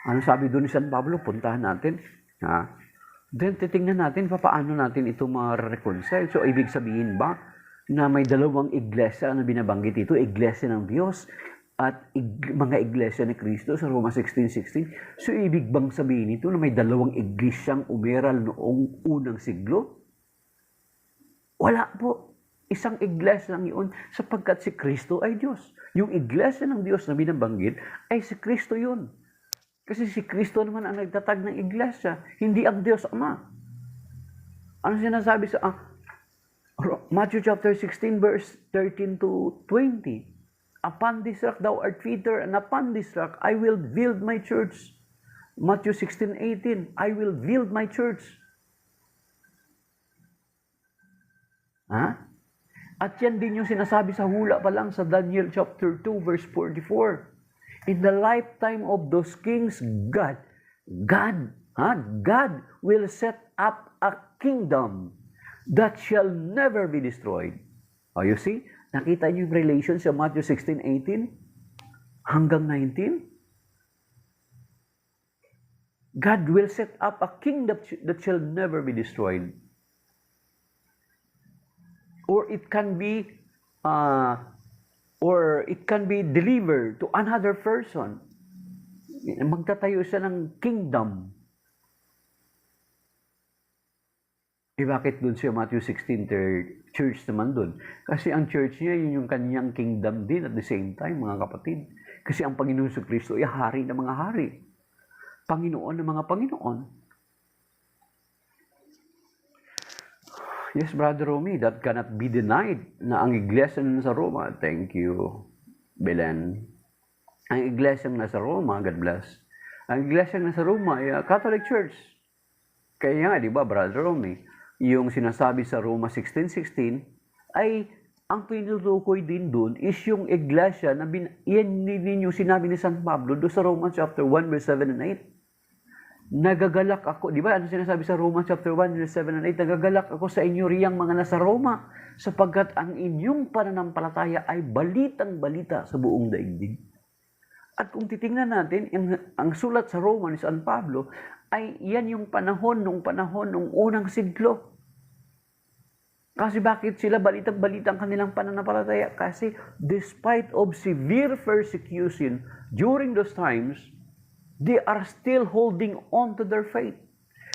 Ano sabi doon ni San Pablo? Puntahan natin. Then titingnan natin paano natin ito ma-reconcile. So ibig sabihin ba na may dalawang iglesia na binabanggit ito? Iglesia ng Diyos at mga iglesia ni Kristo sa Roma 16:16. So, ibig bang sabihin ito na may dalawang iglesyang umeral noong unang siglo? Wala po. Isang iglesia lang yun sapagkat si Kristo ay Diyos. Yung iglesia ng Diyos na binabanggit ay si Kristo yun. Kasi si Kristo naman ang nagtatag ng iglesia, hindi ang Diyos Ama. Ano sinasabi sa Matthew chapter 16 verse 13 to 20? Upon this rock thou art Peter, and upon this rock I will build my church. Matthew 16:18, I will build my church. At yan din yung sinasabi sa hula pa lang sa Daniel chapter 2 verse 44. In the lifetime of those kings, God will set up a kingdom that shall never be destroyed. You see? Nakita niyo yung relation sa Matthew 16:18 hanggang 19? God will set up a kingdom that shall never be destroyed. Or it can be delivered to another person. Magtatayo siya ng kingdom. Bakit dun siya Matthew 16, church naman dun? Kasi ang church niya, yun yung kanyang kingdom din at the same time, mga kapatid. Kasi ang Panginoon sa Kristo ay hari ng mga hari. Panginoon ng mga Panginoon. Yes, Brother Romy, that cannot be denied na ang iglesia na nasa Roma, thank you, Belen. Ang iglesia na nasa Roma, God bless. Ang iglesia na nasa Roma ay Catholic Church. Kaya nga, di ba, Brother Romy, yung sinasabi sa Roma 16:16 ay ang tinutukoy din doon is yung iglesia na yan din yung sinabi ni San Pablo doon sa Romans chapter 1 verse 7 and 8. Nagagalak ako, di ba? Ano sinasabi sa Romans chapter 1 verse 7 and 8? Nagagalak ako sa inyo riyang mga nasa Roma sapagkat ang inyong pananampalataya ay balitang balita sa buong daigdig. At kung titingnan natin, ang sulat sa Roma ni San Pablo ay yan yung panahon nung unang siglo. Kasi bakit sila balitang-balitang kanilang pananampalataya? Kasi despite of severe persecution during those times, they are still holding on to their faith.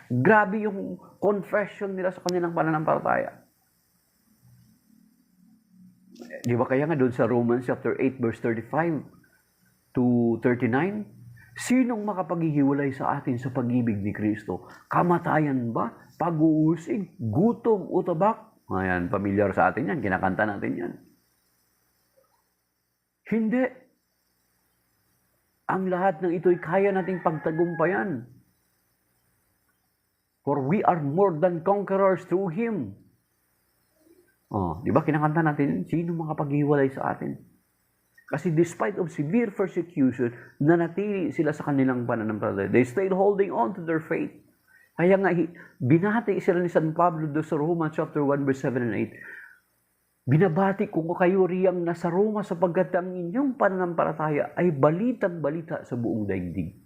Grabe yung confession nila sa kanilang pananampalataya. Di ba kaya nga doon sa Romans chapter 8 verse 35 to 39, sinong makapaghihiwalay sa atin sa pag-ibig ni Kristo? Kamatayan ba? Pag-uusig? Gutom? Utabak? Ayan, pamilyar sa atin yan. Kinakanta natin yan. Hindi. Ang lahat ng ito'y kaya nating pagtagumpayan. For we are more than conquerors through Him. Di ba kinakanta natin, sino makapaghiwalay sa atin? Kasi despite of severe persecution, nanatili sila sa kanilang pananampalataya. They still holding on to their faith. Kaya nga, binati sila ni San Pablo do sa Romans chapter 1 verse 7 and 8. Binabati ko kayo riyang nasa Roma sapagkat ang inyong pananampalataya ay balitang-balita sa buong daigdig.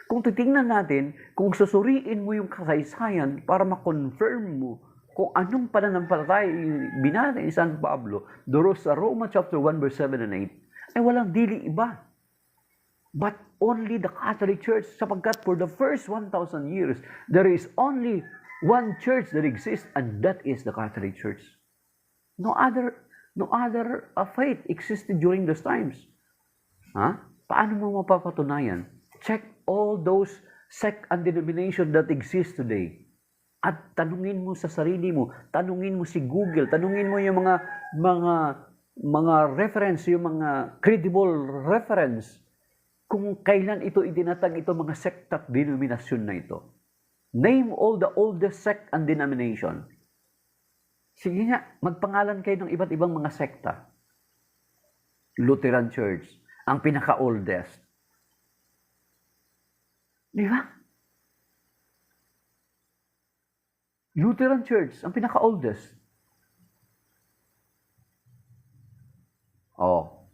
Kung titingnan natin, kung susuriin mo yung kasaysayan para ma-confirm mo kung anong pananampalataya binasa ni San Pablo doon sa Roma chapter 1 verse 7 and 8, ay walang dili iba. But only the Catholic Church, sapagkat for the first 1,000 years, there is only one church that exists, and that is the Catholic Church. No other faith existed during those times. Paano mo mapapatunayan? Check all those sect and denomination that exist today. At tanungin mo sa sarili mo, tanungin mo si Google, tanungin mo yung mga reference, yung mga credible reference, kung kailan ito itinatag ito mga sect at denominasyon na ito. Name all the oldest sect and denomination. Sige nga, magpangalan kayo ng iba't ibang mga sekta. Lutheran Church, ang pinaka-oldest. Di ba? Lutheran Church, ang pinaka-oldest. Oh.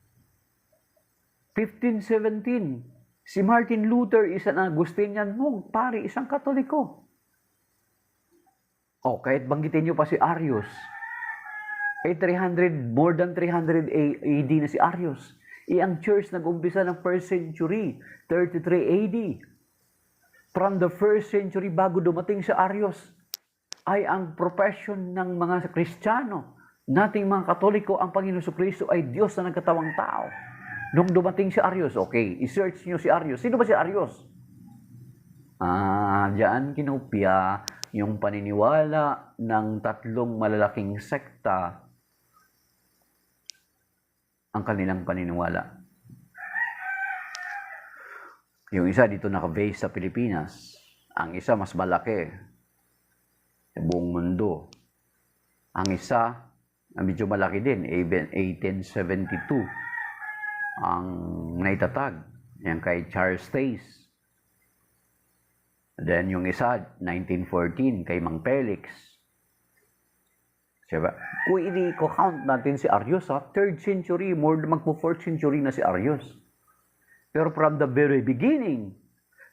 1517, si Martin Luther, isang Agustinian monk, pare, isang Katoliko. Oh, kahit banggitin nyo pa si Arius. More than 300 AD na si Arius. Ang church nag-umpisa ng 1st century, 33 AD. From the 1st century bago dumating si Arius, ay ang profession ng mga Kristiyano, nating mga Katoliko, ang Panginoon Kristo ay Diyos na nagkatawang tao. Nung dumating si Arius, okay, i-search nyo si Arius. Sino ba si Arius? Diyan kinopya yung paniniwala ng tatlong malalaking sekta, ang kanilang paniniwala. Yung isa dito naka-base sa Pilipinas. Ang isa mas malaki sa buong mundo. Ang isa, medyo malaki din, 1872. Ang naitatag, yan kay Charles Taze. Then yung isa, 1914, kay Mang Felix. Diba? Kung i-count natin si Arius, 3rd century, magpo-4th century na si Arius. Pero from the very beginning,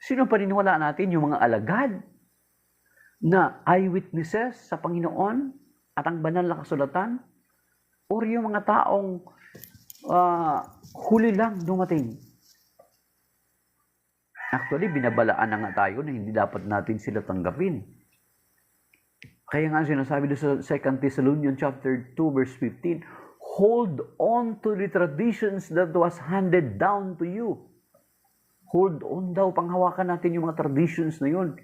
sino paniniwala natin? Yung mga alagad na eyewitnesses sa Panginoon at ang banal na kasulatan? Or yung mga taong huli lang dumating? Actually, binabalaan na nga tayo na hindi dapat natin sila tanggapin. Kaya nga sinasabi doon sa 2 Thessalonians chapter 2 verse 15, hold on to the traditions that was handed down to you. Hold on daw, panghawakan natin yung mga traditions na yun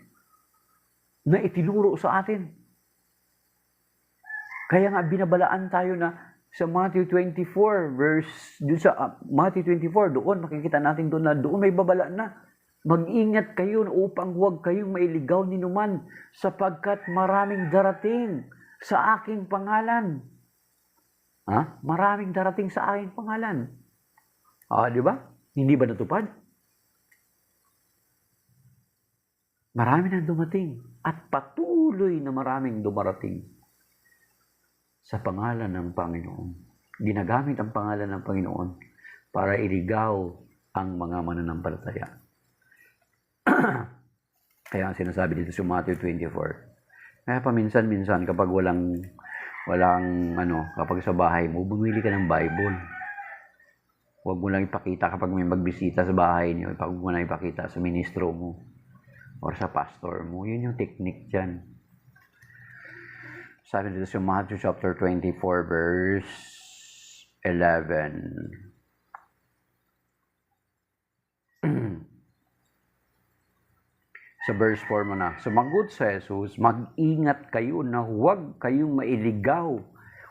na itinuro sa atin. Kaya nga binabalaan tayo na sa Matthew 24 Matthew 24, doon makikita natin doon na doon may babala na. Mag-ingat kayo upang huwag kayong mailigaw ni numan sapagkat maraming darating sa aking pangalan. Maraming darating sa aking pangalan. Di ba? Hindi ba natupad? Marami na dumating at patuloy na maraming dumarating sa pangalan ng Panginoon. Ginagamit ang pangalan ng Panginoon para iligaw ang mga mananampalataya. Kaya ang sinasabi dito sa Matthew 24. Kaya paminsan-minsan kapag kapag sa bahay mo, bumili ka ng Bible. Huwag mo lang ipakita kapag may magbisita sa bahay niyo, huwag mo lang ipakita sa ministro mo or sa pastor mo. Yun yung technique dyan. Sabi dito sa Matthew chapter 24 verse 11. Sa verse 4 mo na, sumagot sa Jesus, mag-ingat kayo na huwag kayong mailigaw.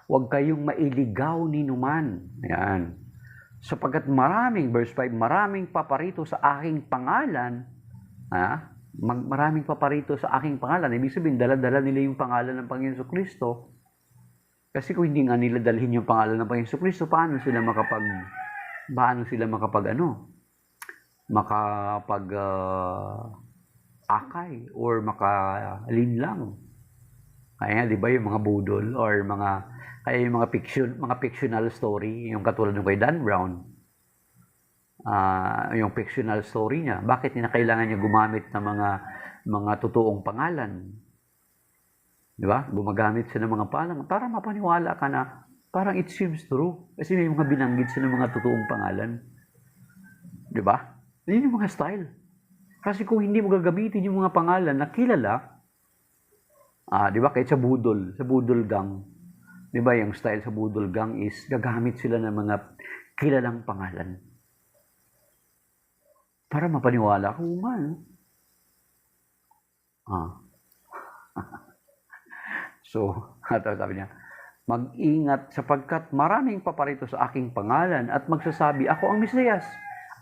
Huwag kayong mailigaw ni numan. Yan. Sapagkat verse 5, maraming paparito sa aking pangalan. Maraming paparito sa aking pangalan. Ibig sabihin, dala-dala nila yung pangalan ng Panginoon Kristo. Kasi kung hindi nga nila dalhin yung pangalan ng Panginoon Kristo, paano sila akay or makalinlang. Kaya di ba yung mga budol or yung mga fictional story, yung katulad ng kay Dan Brown, yung fictional story niya, bakit niya kailangan niya gumamit ng mga totoong pangalan? Di ba? Gumagamit siya ng mga palang para mapaniwala ka na parang it seems true. Kasi may mga binanggit siya ng mga totoong pangalan. Di ba? Yun yung mga style. Kasi kung hindi mo gagamitin yung mga pangalan na kilala, di ba, kahit sa Budol Gang, di ba, yung style sa Budol Gang is gagamit sila ng mga kilalang pangalan. Para mapaniwala kung man. So, sabi niya, mag-ingat sapagkat maraming paparito sa aking pangalan at magsasabi, ako ang Mesiyas.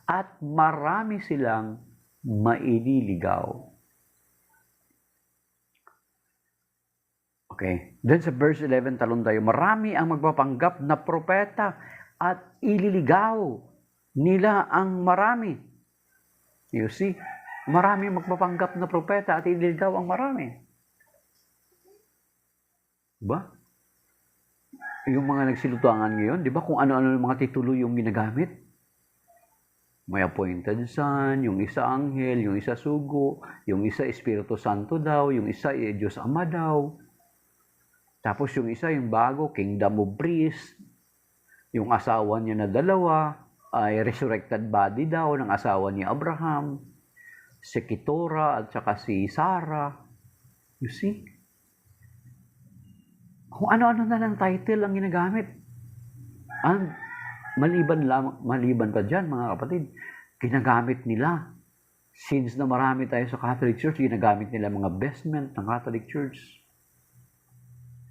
At marami silang maililigaw. Okay. Then sa verse 11, talon tayo, marami ang magpapanggap na propeta at ililigaw nila ang marami. You see? Marami ang magpapanggap na propeta at ililigaw ang marami. Diba? Yung mga nagsilutuangan ngayon, di ba kung ano-ano yung mga titulo yung ginagamit? May appointed son, yung isa anghel, yung isa sugo, yung isa Espiritu Santo daw, yung isa Diyos Ama daw. Tapos yung isa yung bago, Kingdom of Priest. Yung asawa niya na dalawa ay resurrected body daw ng asawa ni Abraham. Si Keturah at saka si Sarah. You see? Kung ano-ano na ng title ang ginagamit. And maliban pa dyan, mga kapatid, ginagamit nila. Since na marami tayo sa Catholic Church, ginagamit nila mga vestment ng Catholic Church.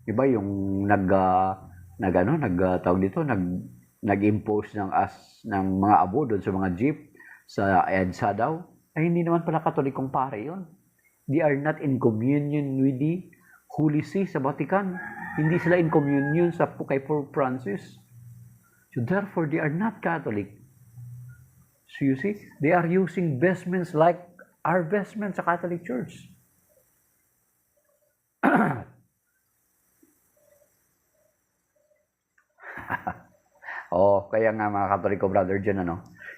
Diba yung nag-impose ng mga abo doon sa mga jeep sa EDSA daw, ay hindi naman pala Katolikong pare yun. They are not in communion with the Holy See sa Vatican. Hindi sila in communion kay Pope Francis. So therefore, they are not Catholic. So you see, they are using vestments like our vestments sa Catholic Church. Kaya nga mga Katoliko brother dyan,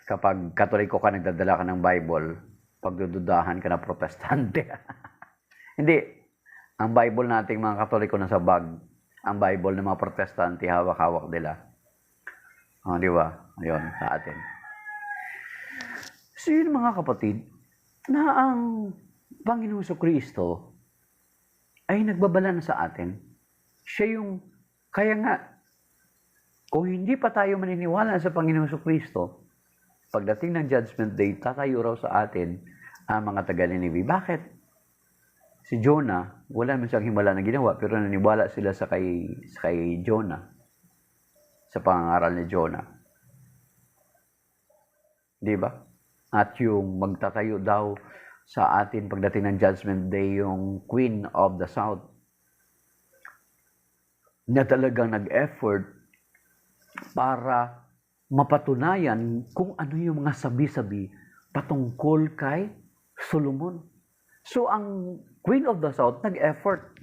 kapag Katoliko ka, nagdadala ka ng Bible, pagdududahan ka na Protestante. Hindi. Ang Bible nating mga Katoliko nasa bag. Ang Bible ng mga Protestante, hawak-hawak nila. Di ba? Ayun, sa atin. So yun mga kapatid, na ang Panginoon Kristo ay nagbabala na sa atin. Siya yung, kaya nga, kung hindi pa tayo maniniwala sa Panginoon Kristo, pagdating ng Judgment Day, tatayo raw sa atin ang mga taga-Ninive. Bakit? Si Jonah, wala man siyang himala na ginawa, pero naniwala sila sa kay Jonah, sa pangangaral ni Jonah. Di ba? At yung magtatayo daw sa atin pagdating ng Judgment Day, yung Queen of the South, na talagang nag-effort para mapatunayan kung ano yung mga sabi-sabi patungkol kay Solomon. So, ang Queen of the South nag-effort.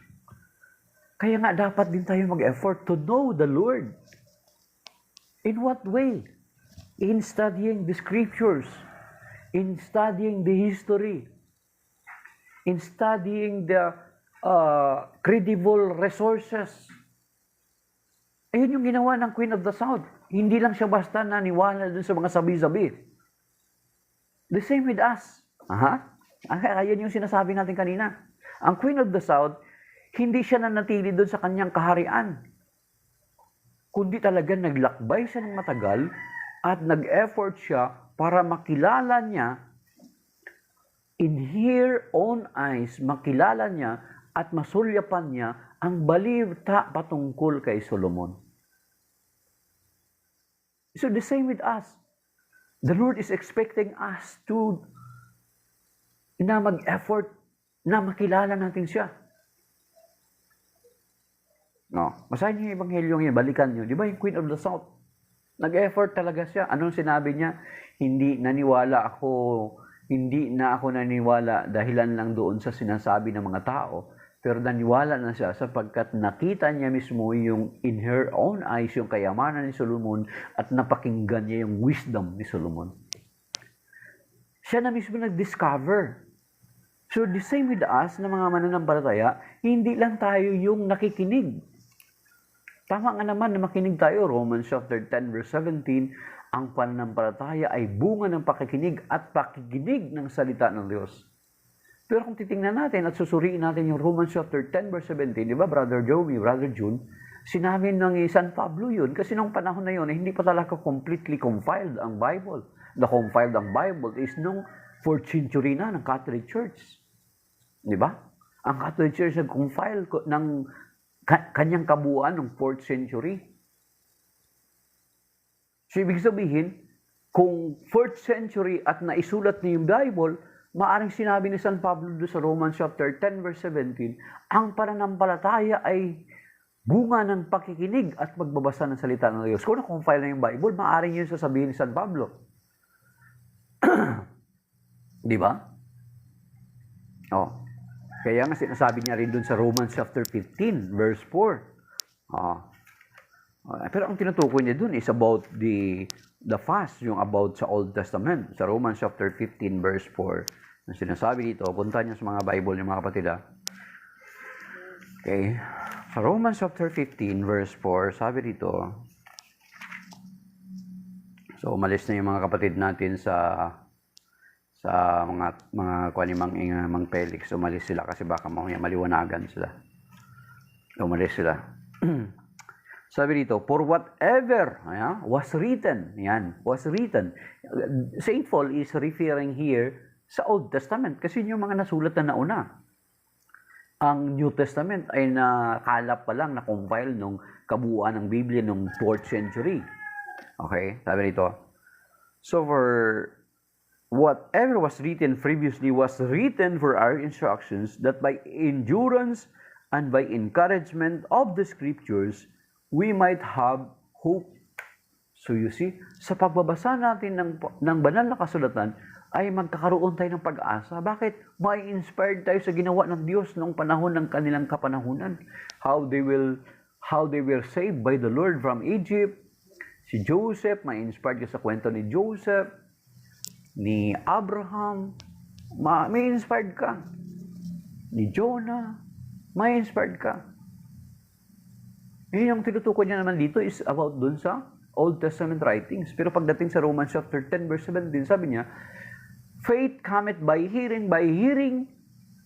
Kaya nga dapat din tayo mag-effort to know the Lord. In what way? In studying the scriptures, in studying the history, in studying the credible resources. Ayun yung ginawa ng Queen of the South. Hindi lang siya basta naniwala dun sa mga sabi-sabi. The same with us. Ayun yung sinasabi natin kanina. Ang Queen of the South, hindi siya nanatili dun sa kanyang kaharian. Kundi talaga naglakbay siya ng matagal at nag-effort siya para makilala niya, in her own eyes, makilala niya at masulyapan niya ang balita patungkol kay Solomon. So the same with us. The Lord is expecting us to na mag-effort na makilala natin siya. Basahin niyo yung Ebanghelyo ngayon, balikan niyo. Di ba yung Queen of the South? Nag-effort talaga siya. Anong sinabi niya? Hindi na ako naniwala dahilan lang doon sa sinasabi ng mga tao. Pero naniwala na siya sapagkat nakita niya mismo yung in her own eyes yung kayamanan ni Solomon at napakinggan niya yung wisdom ni Solomon. Siya na mismo nag-discover So the same with us na mga mananampalataya, hindi lang tayo yung nakikinig. Tama nga naman na makinig tayo. Romans chapter 10 verse 17, ang pananampalataya ay bunga ng pakikinig at pakikinig ng salita ng Diyos. Pero kung titingnan natin at susuriin natin yung Romans chapter 10 verse 17, di ba, Brother Joey, Brother June, sinabi ng San Pablo yun kasi nung panahon na yun, hindi pa talaga completely compiled ang Bible. The compiled ang Bible is nung 4th century na ng Catholic Church. Di ba? Ang Catholic Church nag-compile ng kanyang kabuuan ng 4th century. So, ibig sabihin, kung 4th century at naisulat na yung Bible, maaring sinabi ni San Pablo doon sa Romans chapter 10 verse 17, ang pananampalataya ay bunga ng pakikinig at magbabasa ng salita ng Diyos. Kung na-compile na yung Bible, maaring yun sasabihin ni San Pablo. Di ba? Oh. Kaya nga sinasabi niya rin doon sa Romans chapter 15 verse 4. Pero ang tinutukoy niya doon is about the fast, yung about sa Old Testament. Sa Romans chapter 15 verse 4, ang sinasabi dito, punta niyo sa mga Bible niyo mga kapatid. Okay. Sa Romans chapter 15 verse 4, sabi dito, so umalis na yung mga kapatid natin sa mga kuanimang Mang Felix, umalis sila kasi baka maliwanagan sila. Umalis sila. Sabi dito, for whatever was written, was written. St. Paul is referring here sa Old Testament kasi yung mga nasulat na nauna. Ang New Testament ay nakalap pa lang, na-compile nung kabuuan ng Biblia nung 4th century. Okay, sabi dito, so for whatever was written previously was written for our instructions, that by endurance and by encouragement of the Scriptures, we might have hope. So you see, sa pagbabasa natin ng banal na kasulatan, ay magkakaroon tayo ng pag-asa. Bakit? May inspired tayo sa ginawa ng Diyos noong panahon ng kanilang kapanahunan. How they were saved by the Lord from Egypt. Si Joseph, may inspired ka sa kwento ni Joseph, ni Abraham, may inspired ka. Ni Jonah, may inspired ka. Yun yung tinutukoy niya naman dito is about dun sa Old Testament writings. Pero pagdating sa Romans chapter 10 verse 17, sabi niya, faith cometh by hearing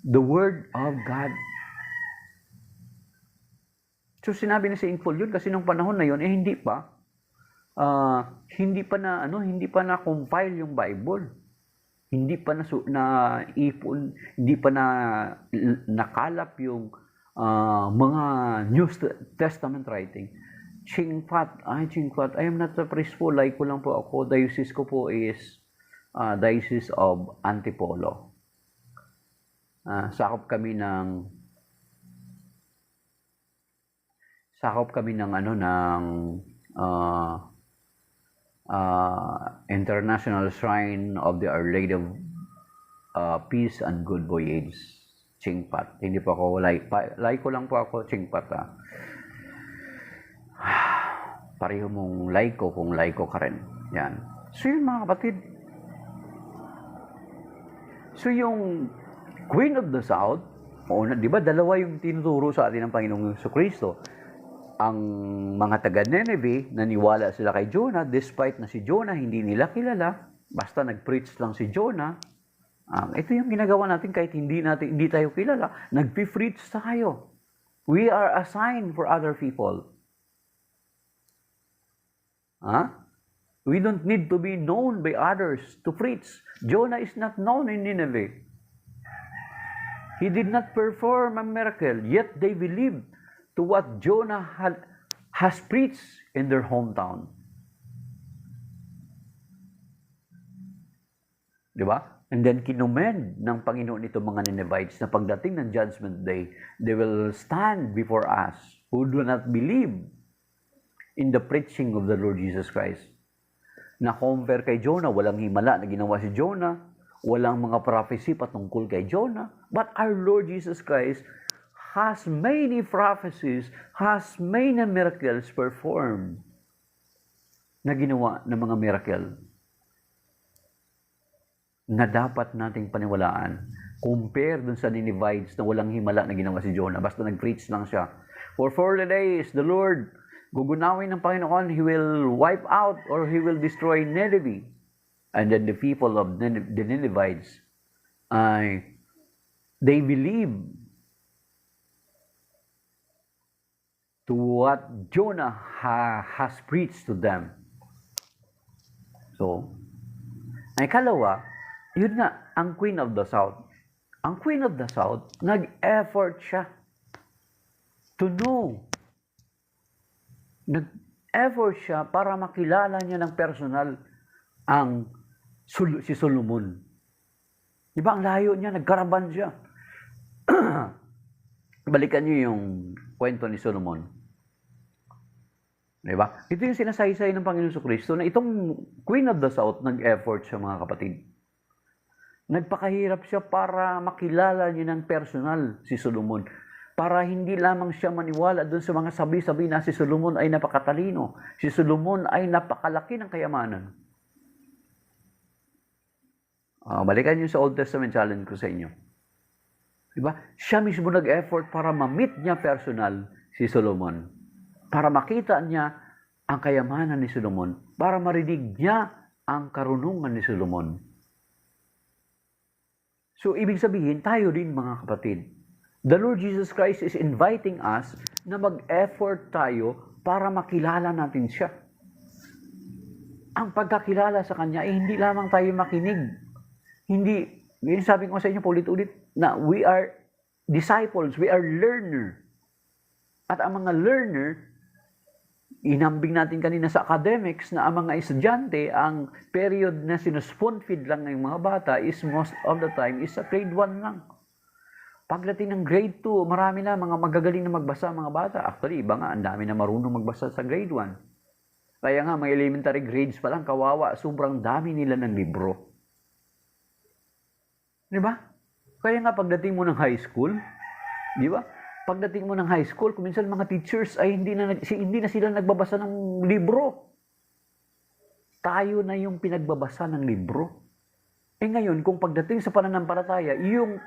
the word of God. So sinabi ni St. Paul yun kasi nung panahon na yun, hindi pa na compile yung Bible. Hindi pa na ipon, hindi pa na nakalap yung mga New Testament writing. Chingpat, I am not a priest po, like ko lang po ako. Diocese ko po is Diocese of Antipolo. Sakop kami ng International Shrine of the Our Lady of Peace and Good Voyage, Chingpat. Hindi po ako like ko lang po ako Chingpat. Pareho mong laiko kung laiko ka rin. Yan. So yun mga kapatid. So yung Queen of the South, di ba dalawa yung tinuturo sa atin ng Panginoong Jesucristo. Ang mga taga-Nineveh, naniwala sila kay Jonah, despite na si Jonah hindi nila kilala, basta nag-preach lang si Jonah. Ito yung ginagawa natin kahit hindi tayo kilala, nag-preach tayo. We are a sign for other people. We don't need to be known by others to preach. Jonah is not known in Nineveh. He did not perform a miracle, yet they believed to what Jonah has preached in their hometown. Diba? And then kinumend ng Panginoon ito mga Ninevites na pagdating ng Judgment Day, they will stand before us who do not believe in the preaching of the Lord Jesus Christ. Na-compare kay Jonah, walang himala na ginawa si Jonah, walang mga prophecy patungkol kay Jonah, but our Lord Jesus Christ has many prophecies, has many miracles performed na ginawa ng mga miracle na dapat nating paniwalaan Compare dun sa Ninevites na walang himala na ginawa si Jonah. Basta nag-preach lang siya. For 40 days, the Lord, gugunawin ng Panginoon, He will wipe out or He will destroy Nineveh. And then the people of the Ninevites, they believe to what Jonah has preached to them. So, ang ikalawa, yun nga, ang Queen of the South. Ang Queen of the South, nag-effort siya to know. Nag-effort siya para makilala niya ng personal si Solomon. Diba, ang layo niya, nagkaraban siya. Balikan niyo yung kwento ni Solomon. Diba? Ito yung sinasaysay ng Panginoon Kristo na itong Queen of the South, nag-effort siya, mga kapatid. Nagpakahirap siya para makilala niya ng personal si Solomon. Para hindi lamang siya maniwala doon sa mga sabi-sabi na si Solomon ay napakatalino. Si Solomon ay napakalaki ng kayamanan. Balikan niyo sa Old Testament, challenge ko sa inyo. Diba? Siya mismo nag-effort para ma-meet niya personal si Solomon. Para makita niya ang kayamanan ni Solomon. Para marinig niya ang karunungan ni Solomon. So, ibig sabihin, tayo din mga kapatid. The Lord Jesus Christ is inviting us na mag-effort tayo para makilala natin siya. Ang pagkakilala sa Kanya ay hindi lamang tayo makinig. Hindi, yun sabi ko sa inyo paulit-ulit, na we are disciples, we are learner. At ang mga learner, inambing natin kanina sa academics na ang mga estudyante, ang period na sinuspoon feed lang ng mga bata is most of the time is sa grade 1 lang. Pagdating ng grade 2, marami na mga magagaling na magbasa mga bata. Actually, iba nga, ang dami na marunong magbasa sa grade 1. Kaya nga, may elementary grades pa lang, kawawa, sobrang dami nila ng libro. Di ba? Kaya nga, pagdating mo ng high school, di ba? Pagdating mo ng high school, kung minsan mga teachers ay hindi na sila nagbabasa ng libro. Tayo na yung pinagbabasa ng libro. Ngayon, kung pagdating sa pananampalataya, yung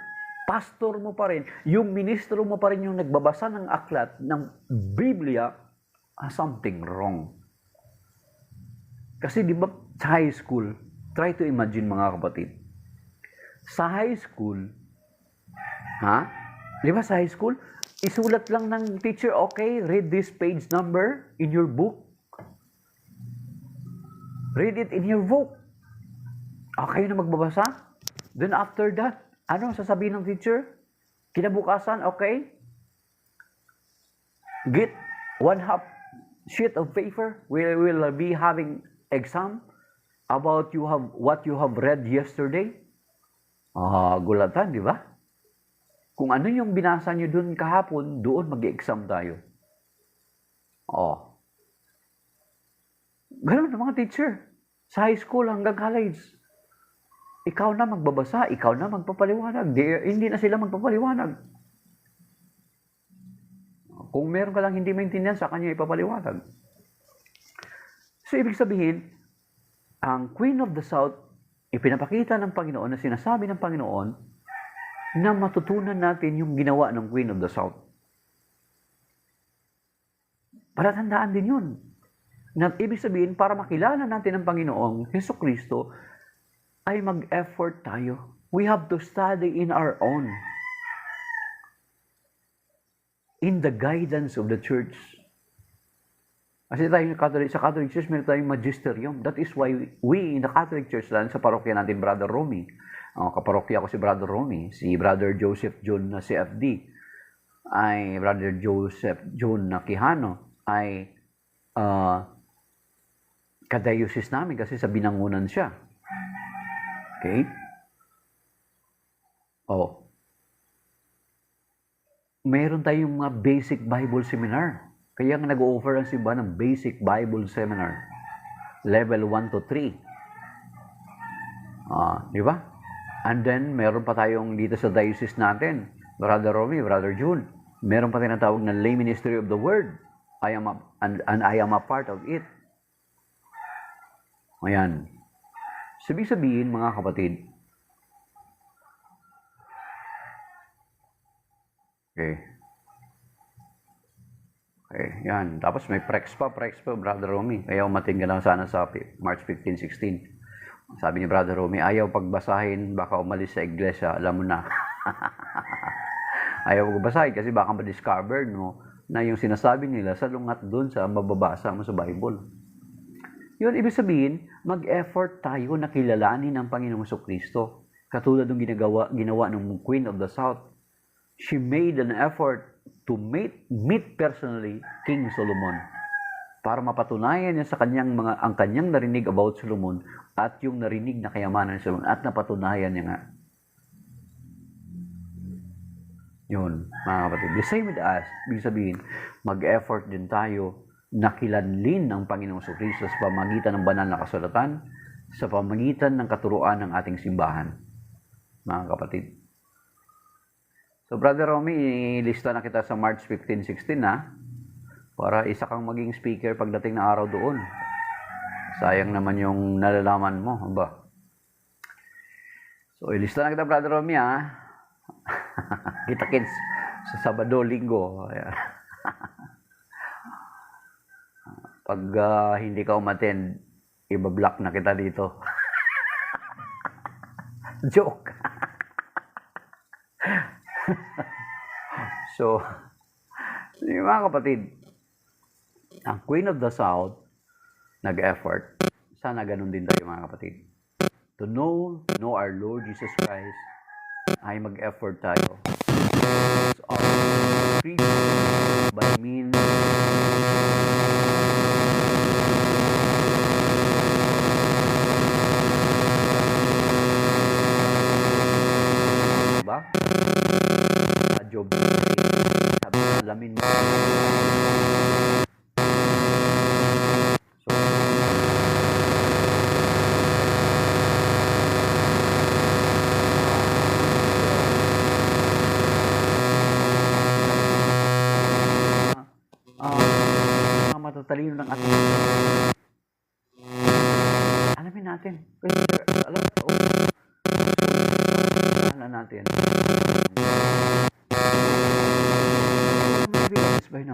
pastor mo pa rin, yung ministro mo pa rin yung nagbabasa ng aklat ng Biblia, something wrong. Kasi di ba sa high school, try to imagine mga kapatid, sa high school, di ba sa high school, isulat lang ng teacher, okay, read this page number in your book. Read it in your book. Okay na magbabasa. Then after that, ano sasabihin ng teacher? Kinabukasan, okay? Get 1/2 sheet of paper. We will be having exam about what you have read yesterday. Gulatan, di ba? Kung ano yung binasa nyo doon kahapon, doon mag-exam tayo. Ganun ang mga teacher. Sa high school hanggang college. Ikaw na magbabasa, ikaw na magpapaliwanag. Hindi na sila magpapaliwanag. Kung meron ka lang hindi maintindihan, sa kanya ipapaliwanag. So, ibig sabihin, ang Queen of the South, ipinapakita ng Panginoon na sinasabi ng Panginoon na matutunan natin yung ginawa ng Queen of the South. Palatandaan din yun. Na ibig sabihin, para makilala natin ang Panginoong Jesucristo, ay mag-effort tayo. We have to study in our own. In the guidance of the church. Kasi tayo sa Catholic Church, meron tayong magisterium. That is why we in the Catholic Church, sa parokya natin, Brother Romy, kaparokya ko si Brother Romy, si Brother Joseph John na CFD, ay Brother Joseph John na Quijano, ay kadayusis namin kasi sa binangunan siya. Okay? Mayroon tayong mga basic Bible seminar. Kaya nga nag-o-offer ang simbahan ng basic Bible seminar. Level 1 to 3. Di ba? And then, meron pa tayong dito sa diocese natin, Brother Romy, Brother June, meron pa tinatawag na Lay Ministry of the Word. I am a part of it. Ayan. Ibig sabihin, mga kapatid, Okay. Okay, yan. Tapos may prex pa, Brother Romy. Kaya umatin ka lang sana sa March 15, 16. Sabi ni Brother Romy, ayaw pagbasahin, baka umalis sa iglesia, alam mo na. Ayaw pagbasahin kasi baka ma-discover no, na yung sinasabi nila salungat dun sa mababasa mo sa Bible. Yun, ibig sabihin, mag-effort tayo na kilalanin ang Panginoong Kristo. Katulad ng ginawa ng Queen of the South. She made an effort to meet personally King Solomon para mapatunayan niya sa ang kanyang narinig about Solomon at yung narinig na kayamanan ni Solomon at napatunayan niya nga. Yun, mga kapatid. The same with us. Ibig sabihin, mag-effort din tayo na kilanlin ng Panginoong Kristo sa pamagitan ng banal na kasulatan, sa pamagitan ng katuruan ng ating simbahan. Mga kapatid. So, Brother Romy, ilista na kita sa March 15, 16 na para isa kang maging speaker pagdating na araw doon. Sayang naman yung nalalaman mo, ba? So, ilista na kita, Brother Romy, ha? Kita-kits sa Sabado, Linggo. Pag hindi ka umattend, ibablock na kita dito. Joke. So, yung mga kapatid, ang Queen of the South, nag-effort. Sana ganun din tayo mga kapatid. To know our Lord Jesus Christ, ay mag-effort tayo. Our freedom by means ba? Sa job. Sabi na, alamin mo. So, matatalino ng ating alamin natin. Kasi alam natin. Mabilis ba yun?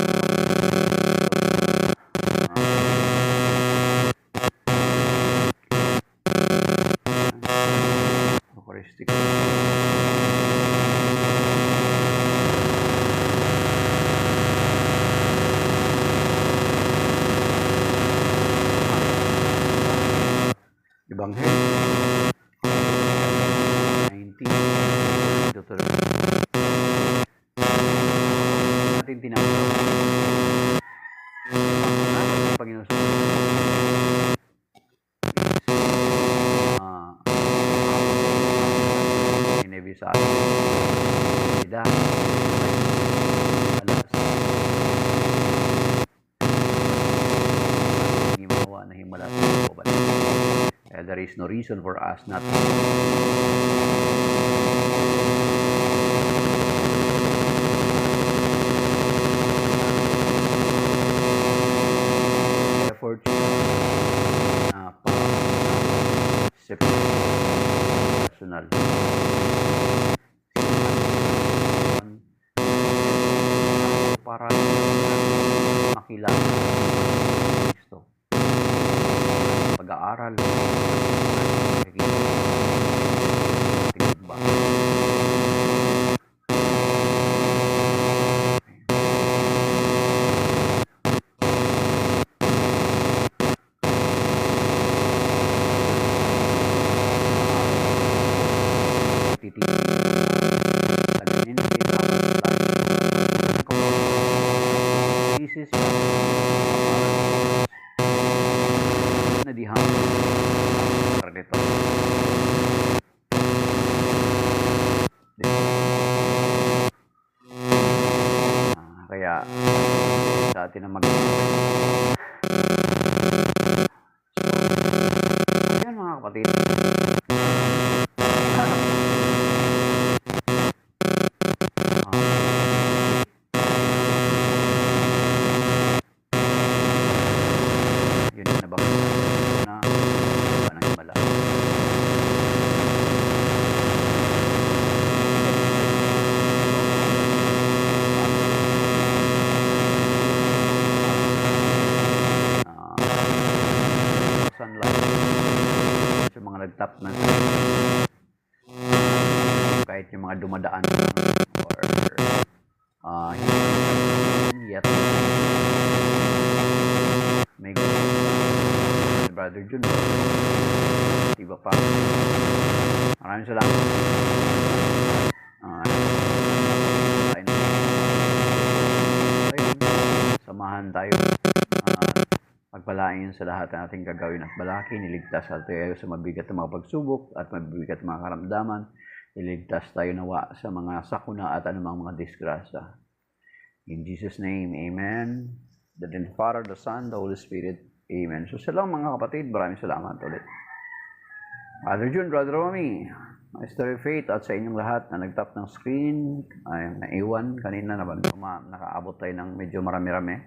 Eucharistic. Ebanghelyo 19 natin tinawag ang Panginoon Inebi sa atin sila alas himawa na himala sa balik. There is no reason for us not to effort na personal para makilala Kristo. Pag-aaral na dihan para dito. Kaya sa atin ang yan mga kapatid. Yun na ba na ng himala. nagtap na kahit yung mga dumadaan or hindi yet may Brother Jun, diba pa? Maraming salamat. Samahan tayo. Pagpalain sa lahat ng ating gagawin at balaki, niligtas tayo sa mabigat na mga pagsubok at mabigat na mga karamdaman. Iligtas tayo nawa sa mga sakuna at anumang mga disgrasya. In Jesus' name, Amen. The Father, the Son, the Holy Spirit. Amen. So sa lang mga kapatid, maraming salamat ulit. Brother Jun, Brother Romy, Master Faith, at sa inyong lahat na nagtap ng screen, ay naiwan kanina na nakaabot tayo ng medyo marami-rami.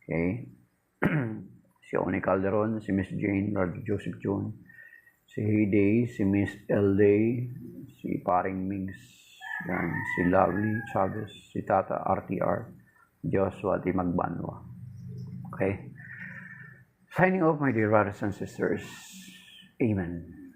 Okay. Si Oni Calderon, si Miss Jane, Brother Joseph June, si Heyday, si Miss Elday, si Paring Migs, yan, si Lovely Chavez, si Tata RTR, Joshua Di Magbanwa. Okay. Signing off, my dear brothers and sisters. Amen.